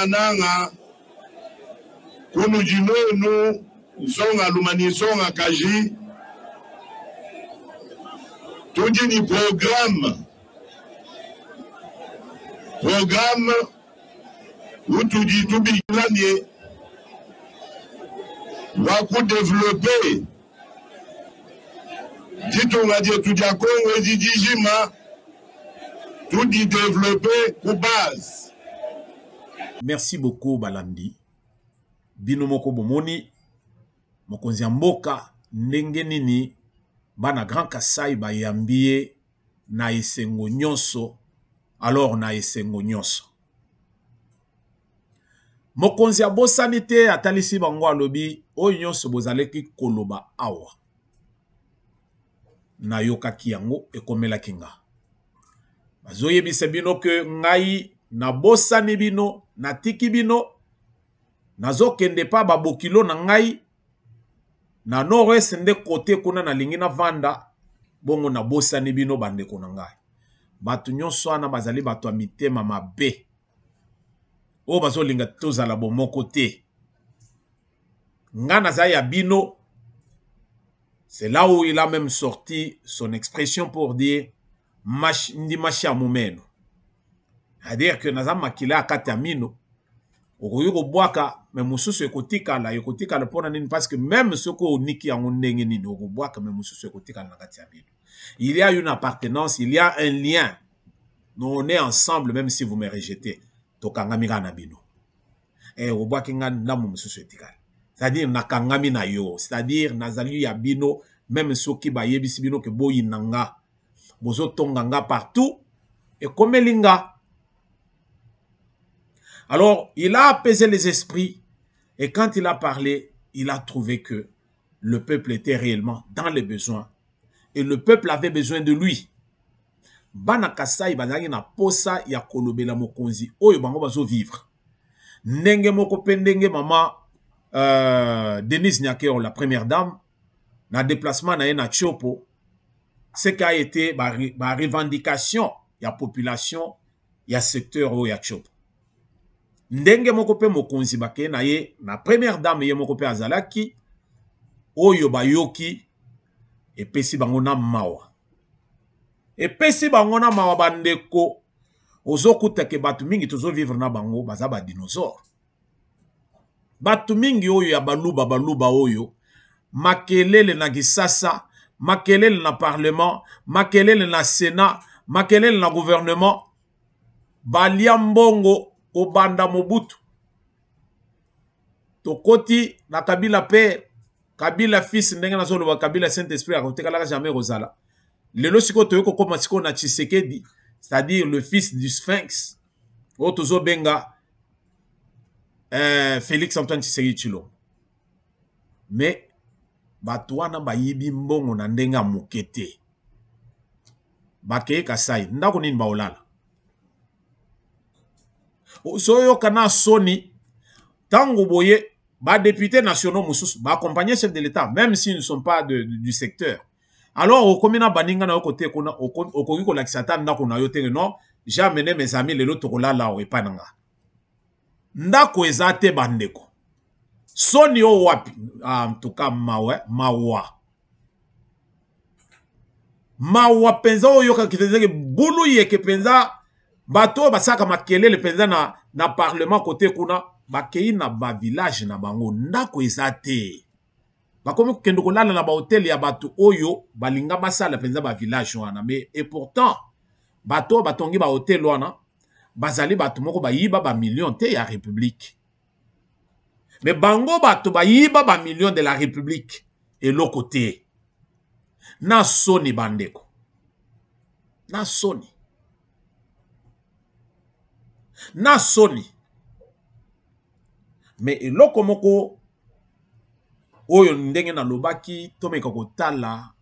nanga kunu jinonu songa lumani songa kaji tujini programme utuji tubilanye waku développer ditunga je tuja Kongo ezijijima tudi développer ku base. Merci beaucoup Balandi. Bino moko bomoni mokonzi ya mboka ndenge nini bana Grand Kasai bayambie na esengo nyonso. Alors na esengo nyonso mokonzi ya bosani te atalisi bango alobi oyo nyonso bozaleki koloba awa na yokaki yango ekomelaki nga bazoyebisa bino ke ngai na bosani bino natiki bino nazokende pa babokilo na ngai na nord-est nde kote kuna nalingi na vanda bongo na bosani bino bandeko na ngai. Batu nyonso wana bazali batu mitema mabe. O bazo linga tozala bomoko te. Nga naza ya bino. C'est là où il a même sorti son expression pour dire ndi mashi amumeno. C'est-à-dire que naza makila akati amino. Okoyiko boaka me mususu ekotika la pona nini parce que même ce ko niki yango ndenge nini okoboaka me mususu ekotika na kati amino. Il y a une appartenance, il y a un lien. Nous on est ensemble même si vous me rejetez. Tokangami na bino. Et oboaki nga ndamu mususu etikala. C'est-à-dire nakangami na yo, c'est-à-dire nazali ya bino même soki ba yebisi bino ke boyi nanga. Bozo tonganga partout et comme linga. Alors, il a apaisé les esprits et quand il a parlé, il a trouvé que le peuple était réellement dans les besoins et le peuple avait besoin de lui. Bana kasai bazaki na posa ya kolobela mokonzi oyo bango bazo vivre. Ndenge moko pendenge mama Denise Nyakeo, la première dame, na déplacement na ye na Chopo, ce qui a été ma revendication ya population ya secteur oyo ya Chopo. Ndenge moko pe mokonzi bake na ye na première dame ye moko pe azalaki oyo bayoki epesi bango na mawa. Epesi bango na mawa bandeko ozokuta ke batu mingi tozo vivre na bango baza ba dinosaure. Batu mingi oyo ya baluba oyo makelele na gisasa, makelele na parlement, makelele na sénat, makelele na gouvernement balia mbongo obanda Mobutu. Tokoti na Kabila père, Kabila fils ndenge nazoloba Kabila Saint-Esprit akotekalaka jamais rozala. Lelo siko toyoko koma siko na Tshisekedi, c'est-à-dire le fils du Sphinx. Otozo benga Félix Antoine Tshisekedi Tshilombo. Mais batu wana bayibi mbongo na ndenga mokete. Bakeye kasai ndako nini baolala. Soyo kana soni tango boye ba députés nationaux mususu ba accompagner chef de l'État même s'ils ne sont pas du secteur. Alors au komina baninga na côté kuna okoki ko lakisata ndako na yo tenge non, j'ai amené mes amis lelo tokolala o epananga. Ndako ezate bandeko. Soni o wapi en tout cas mawa. Mawa penza oyo ka kitezeke bulu yeke penza bato basaka makelele penza na parlement côté kuna bakei na ba village na bango ndako ezate. Bakomi kendo kolala na ba hotel ya bato oyo balinga basala penza ba village wana mais et pourtant bato batongi ba hotel wana bazali bato moko bayiba ba million te ya république. Mais bango bato bayiba ba million de la république et l'autre côté. Na soni bandeko. Na soni. Na soni. Mais eloko moko oyo ndenge na lobaki tomeka kotala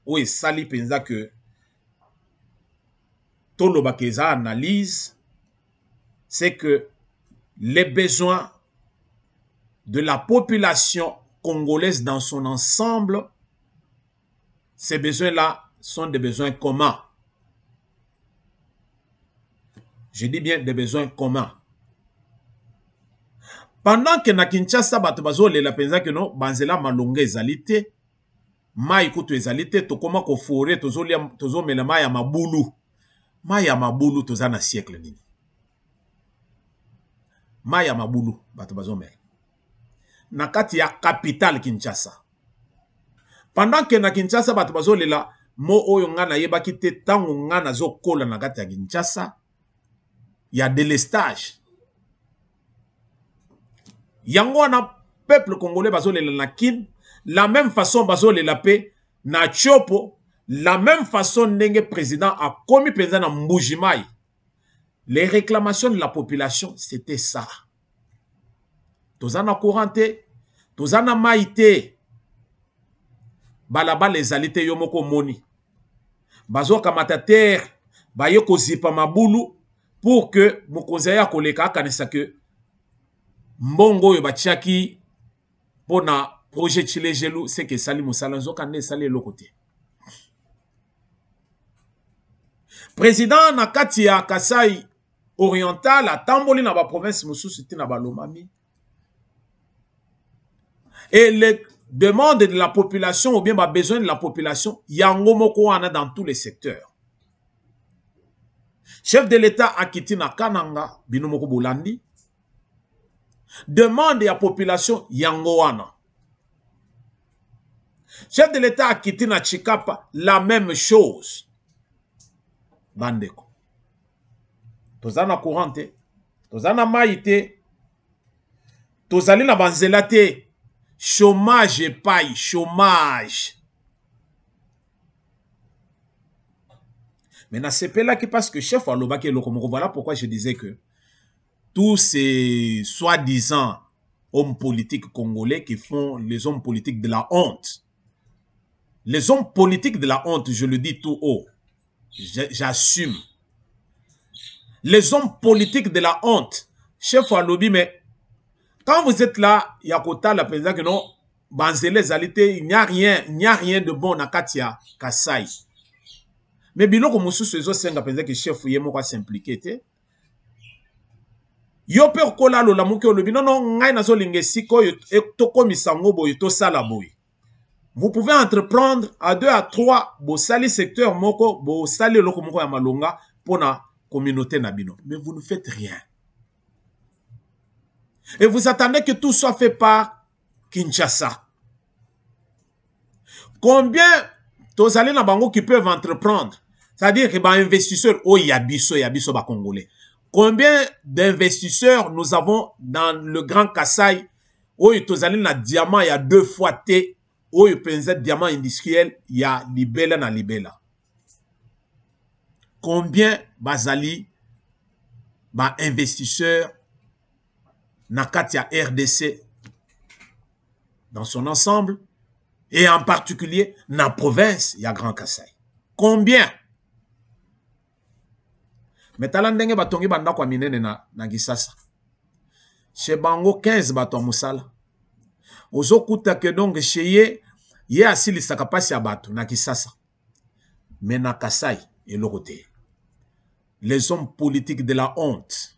o esali penza que to lobaki eza analyse, c'est que les besoins de la population congolaise dans son ensemble, ces besoins-là sont des besoins communs. Je dis bien des besoins communs. Pendant que na Kinshasa bato bazolela penza que no banzela malonga ezalité, mai kutu ezalité to koma ko forêt tozo mela mai ya mabulu. Mai ya mabulu toza na siècle nini. Mai ya mabulu bato bazomela. Na kati ya capitale Kinshasa. Pendant que na Kinshasa bato bazolela mo oyo nga na yebaki te tango nga nazokola na kati ya Kinshasa, il y a délestage. Yango wana peuple congolais bazolela na kin, la même façon bazolela pe na Chopo, la même façon ndenge président a commis penza na Mbujimai. Les réclamations de la population, c'était ça. Tozana courante, tozana maïté. Balaba les alités yomoko moni. Bazo kamata terre, bayo ko zipa mabulu pour que mokonzaya koleka kanisa que mbongo yo batiaki pona projet Chile Gelou c'est que sali musala nzoka ne sali lokote. Président nakati ya Kasai oriental atamboli na ba province mususu ti na balomami. Et les demandes de la population ou bien les besoins de la population, yango moko wana dans tous les secteurs. Chef de l'État akiti na Kananga, bino moko bolandi. Demande à la population yango wana. Chef de l'État akiti na Chikapa, la même chose. Bandeko. Tozana courante, tozana maïté, tozali na banzela te. Chômage et paille, chômage. Maintenant, c'est là qui parce que chef Alobaki et Lokomoko, voilà pourquoi je disais que tous ces soi-disant hommes politiques congolais qui font les hommes politiques de la honte. Les hommes politiques de la honte, je le dis tout haut. J'assume. Les hommes politiques de la honte. Chef Alobi, mais quand vous êtes là, Yakota, la présidente, que non, Banzele Zalité, il n'y a rien de bon à Katia Kasai. Mais biloko musu sezo senga président que chef yemo kwa s'impliquer. Yo pe kola lo la muke olobi non ngai nazo lingesiko to komisango boy to sala boy. Vous pouvez entreprendre à 2 à 3 bo sali secteur moko bo sali loko moko ya malonga pour na communauté nabino. Mais vous ne faites rien. Et vous attendez que tout soit fait par Kinshasa. Combien tozali na bango qui peuvent entreprendre? C'est-à-dire que les investisseurs, oh, yabiso ba congolais. Combien d'investisseurs nous avons dans le Grand Kassai? Oh, tozali na diamant, il y a 2 fois T. Oh, il y a diamant industriel, il y a libella na libella. Combien bazali ba investisseurs na Katia RDC dans son ensemble et en particulier na province, il y a Grand Kassai. Combien? Mais talandenge batongi banda kwa minene na Gisasa. Chez Bango 15 bato musala. Ozo kuta ke donc chez ye asili sakapasi ya bato na Gisasa. Mais na Kassai et le côté. Les hommes politiques de la honte.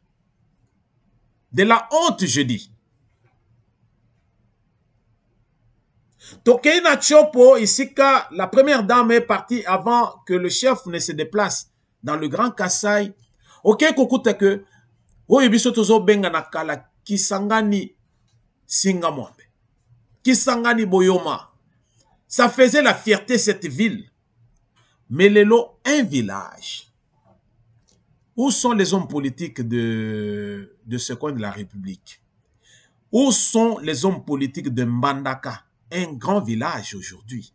De la honte, je dis. Tokeina Chopo, ici, la première dame est partie avant que le chef ne se déplace dans le Grand Kassai. Ok, kokuta que, oyo biso tozo benga na kala, Kisangani Singamwambe, Kisangani Boyoma. Ça faisait la fierté cette ville. Mais Lelo, un village. Où sont les hommes politiques de ce coin de la République? Où sont les hommes politiques de Mbandaka, un grand village aujourd'hui?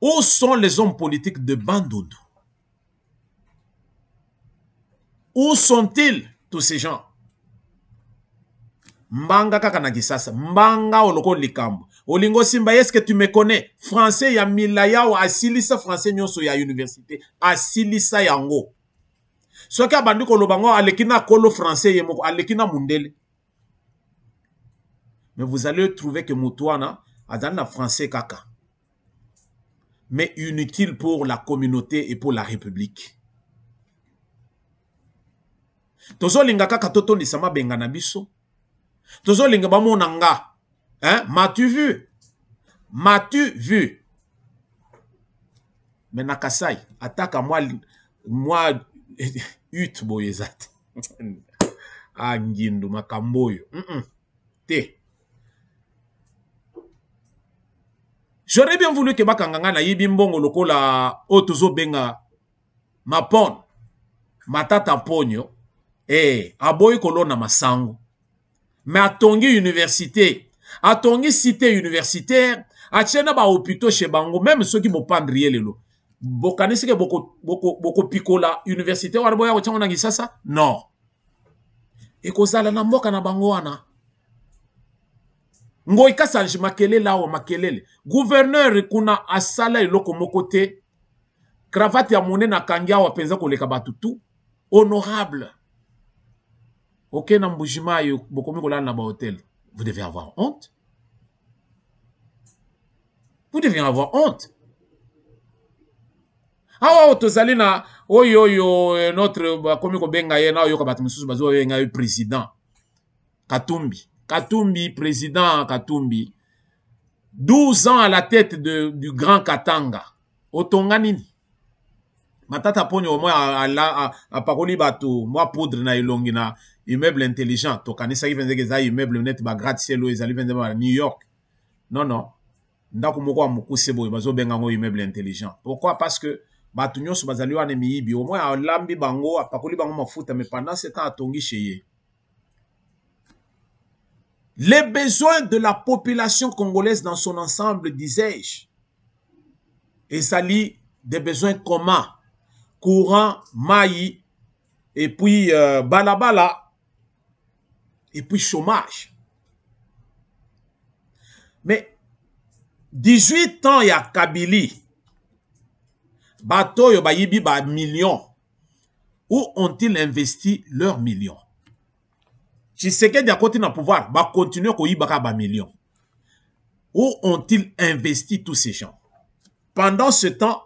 Où sont les hommes politiques de Bandundu? Où sont-ils, tous ces gens? Mbanga Kakanagisasa, Mbanga Oloko Likambo. Olingo Simba, est-ce que tu me connais? Français ya Milaya ou Asilisa français nyonso ya université. Asilisa yango. Soki abandi kolobango alekina kolo français yemoko alekina mundele. Mais vous allez trouver que Moutouana a dans la français kaka. Mais inutile pour la communauté et pour la République. Tozo linga kaka toto ni sama benga na biso. Tozo linga ba monanga. Hein? M'as-tu vu? M'as-tu vu? Mais na Kasai, attaque à moi ut boyezat. Ah ngindu makamboyo. Te. J'aurais bien voulu que bakanganga na yibimbongo lokola otozo benga mapon. Matata ponyo. Aboy kolona masango. Mais atongi université. Atongi cité universitaire. Atiena ba hôpitaux chez bango. Même ceux qui vont prendre lelo. Bokanisi ke boko pikola université wana boya ko na Gisasa? Non. Ekozala na mboka na bango wana. Ngoi kasalji makelele awa makelele. Gouverneur kuna asala eloko mokote. Cravate ya mone na kangia wa penza koleka batutu. Honorable. Ok na mbujima yo bokomi kolala na ba hôtel. Vous devez avoir honte. Vous devez avoir honte. awa tozali na oyo notre bakomi kobenga ye na oyoka bato mosusu bazobenga ye président Katumbi président Katumbi 12 ans à la tête du grand Katanga otonga nini matata poni au moins apakoli bato moi poudre na ilongi na immeuble intelligent tokanisa kifenzeke za immeuble net ba gratte-ciel ezali venze ba New York non ndako moko wa mukuse boye bazobenga ngo immeuble intelligent. Pourquoi? Parce que bato nyonso bazali wana miyibi au moins alambi bango apakoli bango mafuta mais pendant ce temps atongi cheye. Les besoins de la population congolaise dans son ensemble, disais-je, et ça lie des besoins communs, courant, maï, et puis balabala, et puis chômage. Mais 18 ans, il y a Kabili, bateau, bayibi, ba millions. Où ont-ils investi leurs millions? Tshisekedi à côté de pouvoir, va continuer à yibaka ba millions. Où ont-ils investi tous ces gens? Pendant ce temps,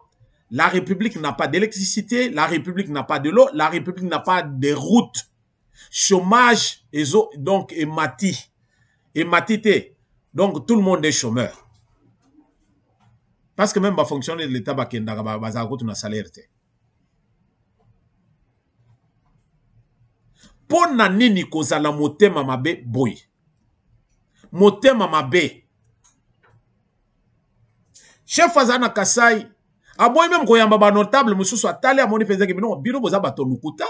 la République n'a pas d'électricité, la République n'a pas de l'eau, la République n'a pas de routes. Chômage, donc, et matité. Donc, tout le monde est chômeur. Parce que même va fonctionner de l'État, va un salaire. Pona nini kozala motema mabe boy. Motema mabe. Chef Azana Kasai, aboy même koyamba ba notable mususu atali amoni pezeke bino bino boza bato lukuta.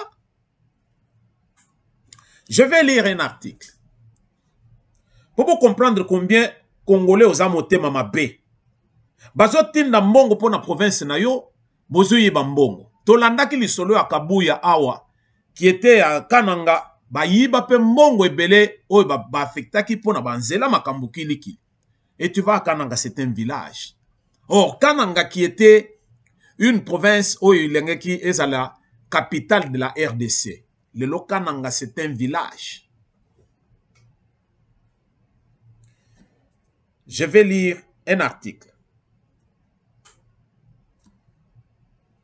Je vais lire un article. Pour vous comprendre combien Congolais oza motema mabe. Bazo tinda mbongo pona province na yo, bozo yeba mbongo. Tolandaki lisolo ya Kabuya awa. Qui était à Kananga, bayiba pe mbongo ebele oyo ba affectaki pona banzela makambo kiliki. Et tu vas à Kananga, c'est un village. Or Kananga qui était une province oyo ilengeki est la capitale de la RDC. Le lo Kananga c'est un village. Je vais lire un article.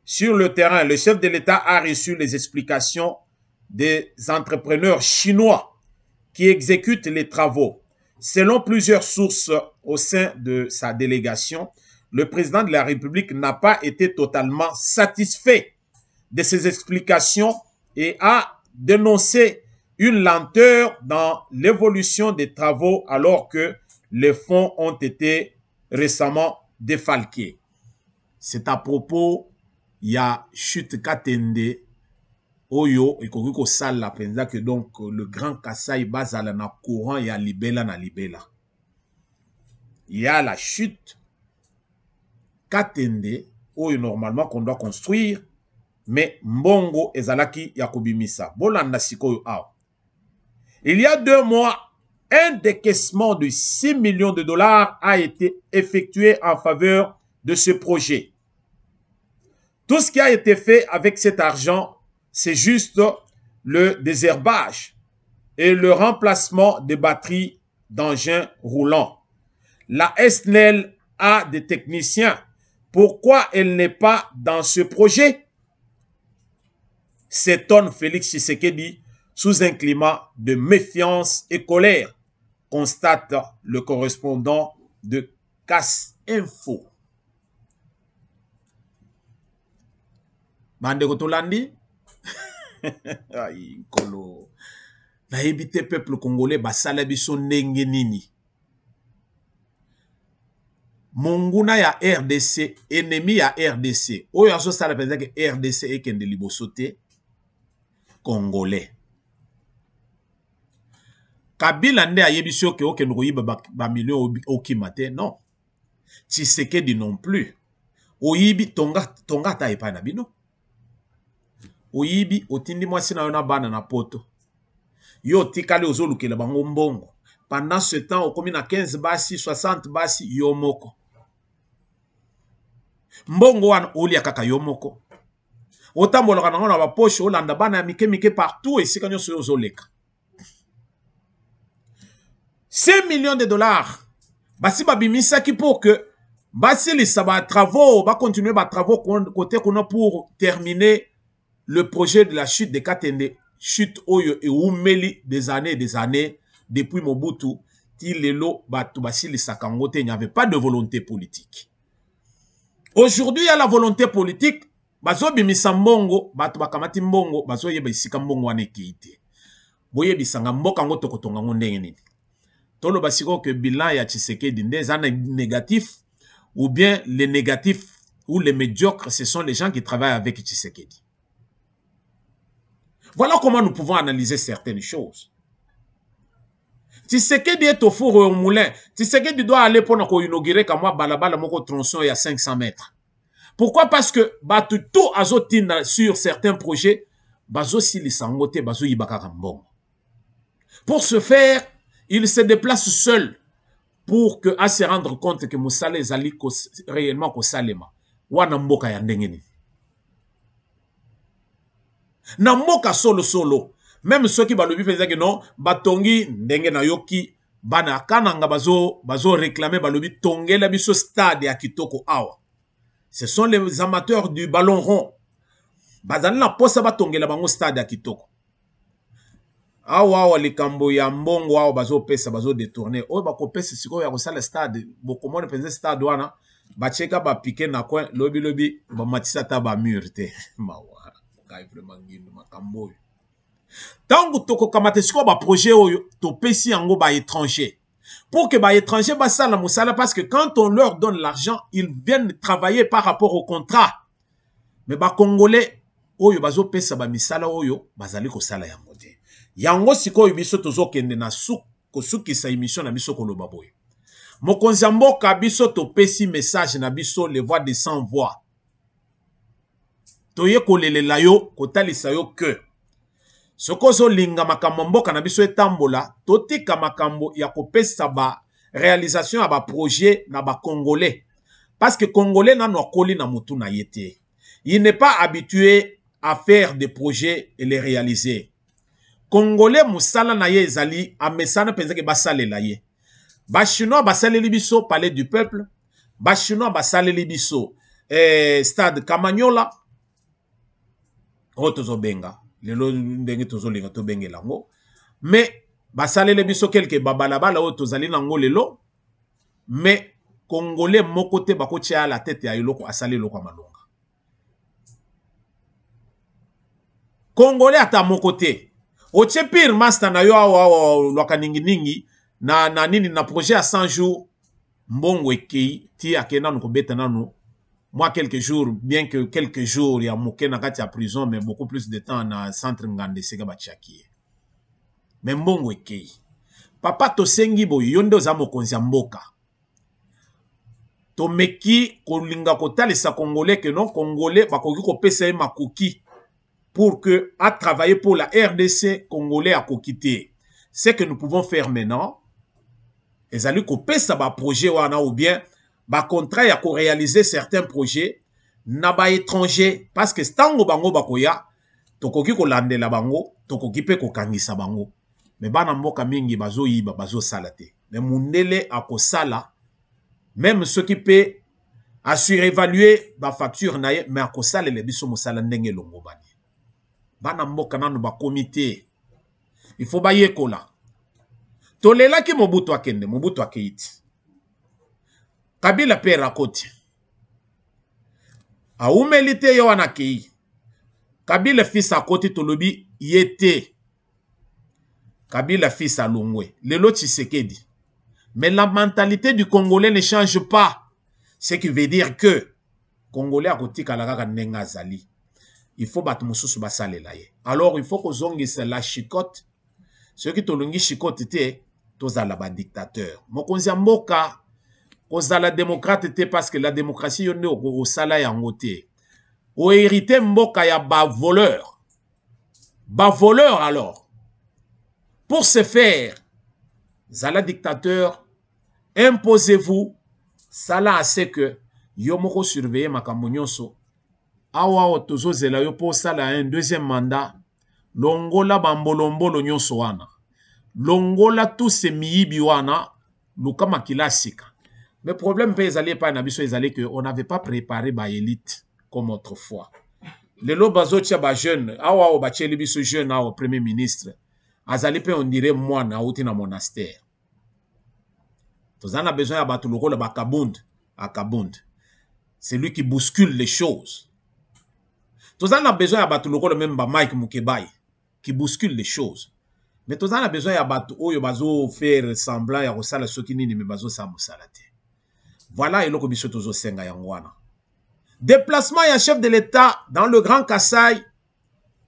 Sur le terrain, le chef de l'État a reçu les explications des entrepreneurs chinois qui exécutent les travaux. Selon plusieurs sources au sein de sa délégation, le président de la République n'a pas été totalement satisfait de ces explications et a dénoncé une lenteur dans l'évolution des travaux alors que les fonds ont été récemment défalqués. C'est à propos, il y a Chute Katende, Oyo, et Kokiko Sala, penza que donc le grand Kassai bazala na courant, il y a Libela na Libela. Il y a la chute Katende, Oyo normalement qu'on doit construire, mais Mbongo ezalaki yakobimisa. Bolanda sikoyo ao. Il y a 2 mois, un décaissement de 6 millions de dollars a été effectué en faveur de ce projet. Tout ce qui a été fait avec cet argent, c'est juste le désherbage et le remplacement des batteries d'engins roulants. La SNEL a des techniciens. Pourquoi elle n'est pas dans ce projet? S'étonne Félix Tshisekedi sous un climat de méfiance et colère, constate le correspondant de CAS Info. Bande Kotolandi, aïe, Kolo. Na évité peuple congolais, basala biso ndenge nini. Monguna ya RDC, ennemi ya RDC. Oyo aso sala penza que RDC ekende libosote congolais. Kabila nde ayebisio ke okende koyiba ba million okimate, non. Tshisekedi non plus. Oyibi tonga ta epa na bino. Oyibi otindi mwasi na yo na bana na poto. Yo tikale ozolukela bango mbongo. Pendant ce temps, okomi na 15 basi, 60 basi, yo moko. Mbongo wana olia kaka yo moko. Otambolaka nango na baposhe olanda bana ya mike partout esika nyonso yo ozoleka. 5 millions de dollars. Basi babimisaki pour que Basili ça va travaux, va continuer les travaux côté qu'on a pour terminer le projet de la chute de Katende, chute Oyo et Oumeli des années depuis Mobutu, Tilelo Batu Basili Sakangote, il n'y avait pas de volonté politique. Aujourd'hui, il y a la volonté politique. Bazo bimisa mbongo, batu bakamati mbongo, bazo yeba isika mbongo wane keite. Boye bisanga mboka ngo tokotonga ngo ndenge nini. Tolo basiko que bilan ya Tshisekedi ndeza négatif ou bien les négatifs ou les médiocres, ce sont les gens qui travaillent avec Tshisekedi. Voilà comment nous pouvons analyser certaines choses. Tshisekedi est au four et au moulin. Tshisekedi doit aller pour nous inaugurer comme moi balabala moko tronçon il y a 500 mètres. Pourquoi? Parce que tout azotina sur certains projets, bazo si les sangote, bazo yibaka kambongo. Pour ce faire, il se déplace seul pour que à se rendre compte que Moussala ezali réellement ko salema. Wana mboka ya ndengeni. Na mboka solo. Même ceux qui balobi faisaient que non, batongi ndenge na yoki bana kananga bazo réclamer balobi tongela biso stade ya kitoko awa. Ce sont les amateurs du ballon rond. Bazali na posa batongela bango stade ya kitoko. Awa likambo ya mbongo awa bazo pesa bazo détourner. Oyo bako pesa siko ya kosala stade, bokomone penze stade wana, bacheka ba piquer na coin lobi ba matisa ta ba mur te. Mawa, kai vraiment ngindo makambo. Tango toko kamate siko ba projet oyo to pesi yango ba étranger. Pour que ba étranger ba sala musala parce que quand on leur donne l'argent, ils viennent travailler par rapport au contrat. Mais ba congolais oyo bazo pesa ba misala oyo bazali ko sala yango te. Yango sikoyo biso tozo kende na kosuki sa émission na biso koloba boy. Mokonzi mboka biso to pesi message na biso les voix de sans voix. Toye kolelela yo kotalisa yo que sokozo linga makambo mboka na biso etambola totika makambo ya kopesa ba réalisation ya ba projet na ba congolais parce que congolais na nokoli na mutu na yete. Il n'est pas habitué à faire des projets et les réaliser. Congolais musala na ye ezali amesana penza ke basale la ye. Ba chinois basale libiso palais du peuple, ba chinois basale libiso stade Kamanyola. Otozo benga, lelo ndenge tozo linga to bengela ngo. Mais basale libiso quelque babalabala otozali nango lelo. Mais Congolais mokote bako à la tête ya iloko asale loko malonga. Congolais ata mokote. Oche pire master na yo awa loka ningi na nini na projet à 100 jours mbongo ekei ti akena no kobeta nanu moi quelques jours bien que quelques jours ya moke na kati ya prison mais beaucoup plus de temps na centre ngande sega bachaki mais mbongo ekei papa to sengi boy yonde za mokonzi mboka to meki kolinga kotalisa congolais que non congolais bakoki kopesa ye makoki pour que, à travailler pour la RDC congolais à kokité. Ce que nous pouvons faire maintenant, les alliés couper ça ba projet ou bien ba contrat à réaliser certains projets na ba étranger parce que stango bango bakoya tokoki ko lande la bango tokoki pe ko kangisa bango mais bana mboka mingi bazo yiba bazo salate mais mundele akosala même ceux qui peut à surévaluer ba facture na mais akosala le biso mosala ndenge longo bani. Bana mboka nanu ba comité. Il faut ba yekola. Tolela ki Mobutu akende, Mobutu akeiti. Kabila pe rakoti. A umelite yo anakei. Kabila fils akoti tolobi yete. Kabila fils alongwe. Lelo Tshisekedi. Mais la mentalité du Congolais ne change pas. Ce qui veut dire que Congolais akoti kalaka nenga zali. Il faut battre mususu basale la ye. Alors il faut que zongise la chicote. Ceux qui tolongi chicote te tozala ba dictateur. Mokonzi mboka kozala démocrate te parce que la démocratie yonde au sala yango te. O hérité mboka ya ba voleur. Ba voleur alors. Pour ce faire, zala dictateur, imposez-vous sala assez que yomoko surveiller makambo nyonso. Awa tozo zela yo po sala un deuxième mandat longola bambolombolo nyonso wana longola tous ces miyibi wana lukama kilasika Mais problème peut aller pas nabiso ezali que on n'avait pas préparé ba élite comme autrefois. Les lobazo tia ba jeune, awa o ba cheli biso jeune au premier ministre. Azali pe on dirait moi na outi na monastère. Tozana besoin ya batu lokolo ba Kabund, à Kabund. C'est lui qui bouscule les choses. Tozana besoin ya batu lokolo même ba Mike Mukebai qui bouscule les choses. Mais tozana besoin ya batu oyo bazo faire semblant ya kosala soki nini me bazo sa mosala te. Voilà eloko biso tozo senga yangwana. Déplacement ya chef de l'État dans le Grand Kasaï.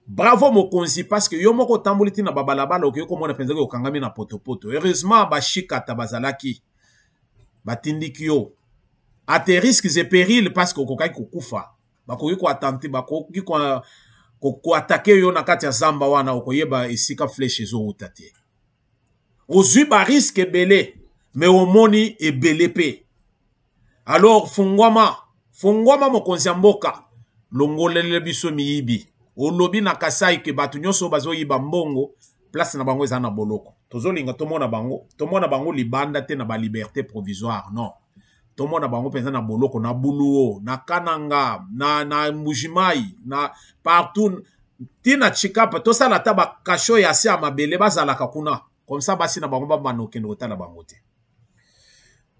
Bravo Mokonzi parce que yo moko tambuliti na babalabala okoyo komona penzeke okangami na potopoto. Heureusement ba shikata bazalaki. Batindiki yo. À tes risques et périls parce que okokai kokufa. Bakoki ko attenter bakoki ko attaquer yo na kati ya zamba wana okoyeba esika flèche zo utate. Ozui ba risque ebele mais omoni ebele pe. Alors fungwama mokonzi mboka longolele biso miyibi. Olobi na Kasai ke batu nyonso bazo yiba mbongo place na bango eza na boloko. Tozolinga tomona bango libanda te na ba liberté provisoire non. Tomona bango penza na boloko na buluo na Kananga na Mujimai na partout tina Chikapa to sala ta ba kasho ya se amabele bazalaka kuna comme ça basi na bango ba manokendo kota na bango te.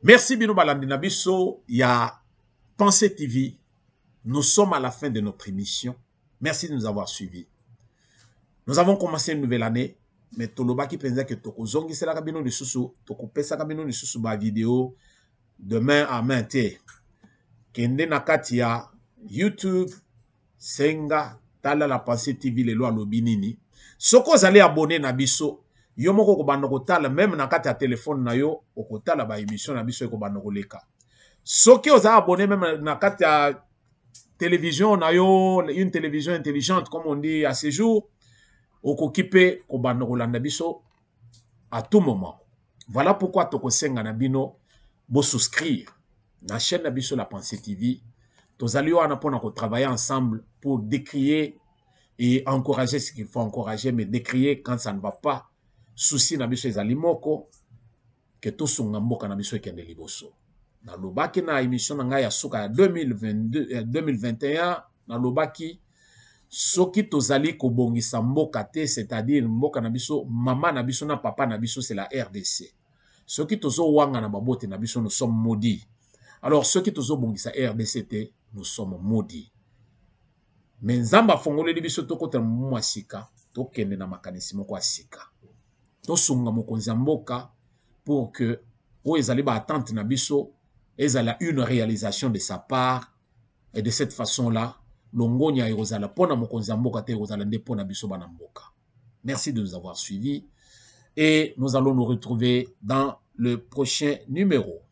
Merci bino balandi na biso ya Pensée TV. Nous sommes à la fin de notre émission. Merci de nous avoir suivis. Nous avons commencé une nouvelle année, mais toloba ki penza que toko zongi sela kabino de susu, toko pesa kabino de susu ba vidéo de main à main te. Kende na kati ya YouTube, Senga, tala la Pensée TV le loi lobinini. Soko zali abonné na biso, yo moko ko bando ko tala même na kati ya téléphone na yo, ko tala ba émission na biso ko bando ko leka. Soki oza abonné même na kati ya télévision na yo, une télévision intelligente comme on dit à ce jour, okokipe ko bando ko landa biso à tout moment. Voilà pourquoi toko senga na bino bo souscrire na chaîne na biso la Pensée TV. Tozali wana pona ko travailler ensemble pour décrier et encourager ce qu'il faut encourager, mais décrier quand ça ne va pas. Souci na biso ezali moko que to sunga mboka na biso ekende liboso. Na lobaki na émission na ngai ya suka ya 2021 na lobaki soki tozali ko bongisa mboka te, c'est-à-dire mboka na biso mama na biso na papa na biso c'est la RDC. Soki tozo wanga na babote na biso nous sommes maudits. Alors soki tozo bongisa RDC te nous sommes maudits. Mais nzamba fongoleli biso tokota mwa sika tokende na makanisi moko asika. Tosunga mokonzi mboka pour que o ezali ba attente na biso ezala une réalisation de sa part et de cette façon-là longonya ezala pona mokonzi mboka te ezala nde pona biso bana mboka. Merci de nous avoir suivis et nous allons nous retrouver dans le prochain numéro.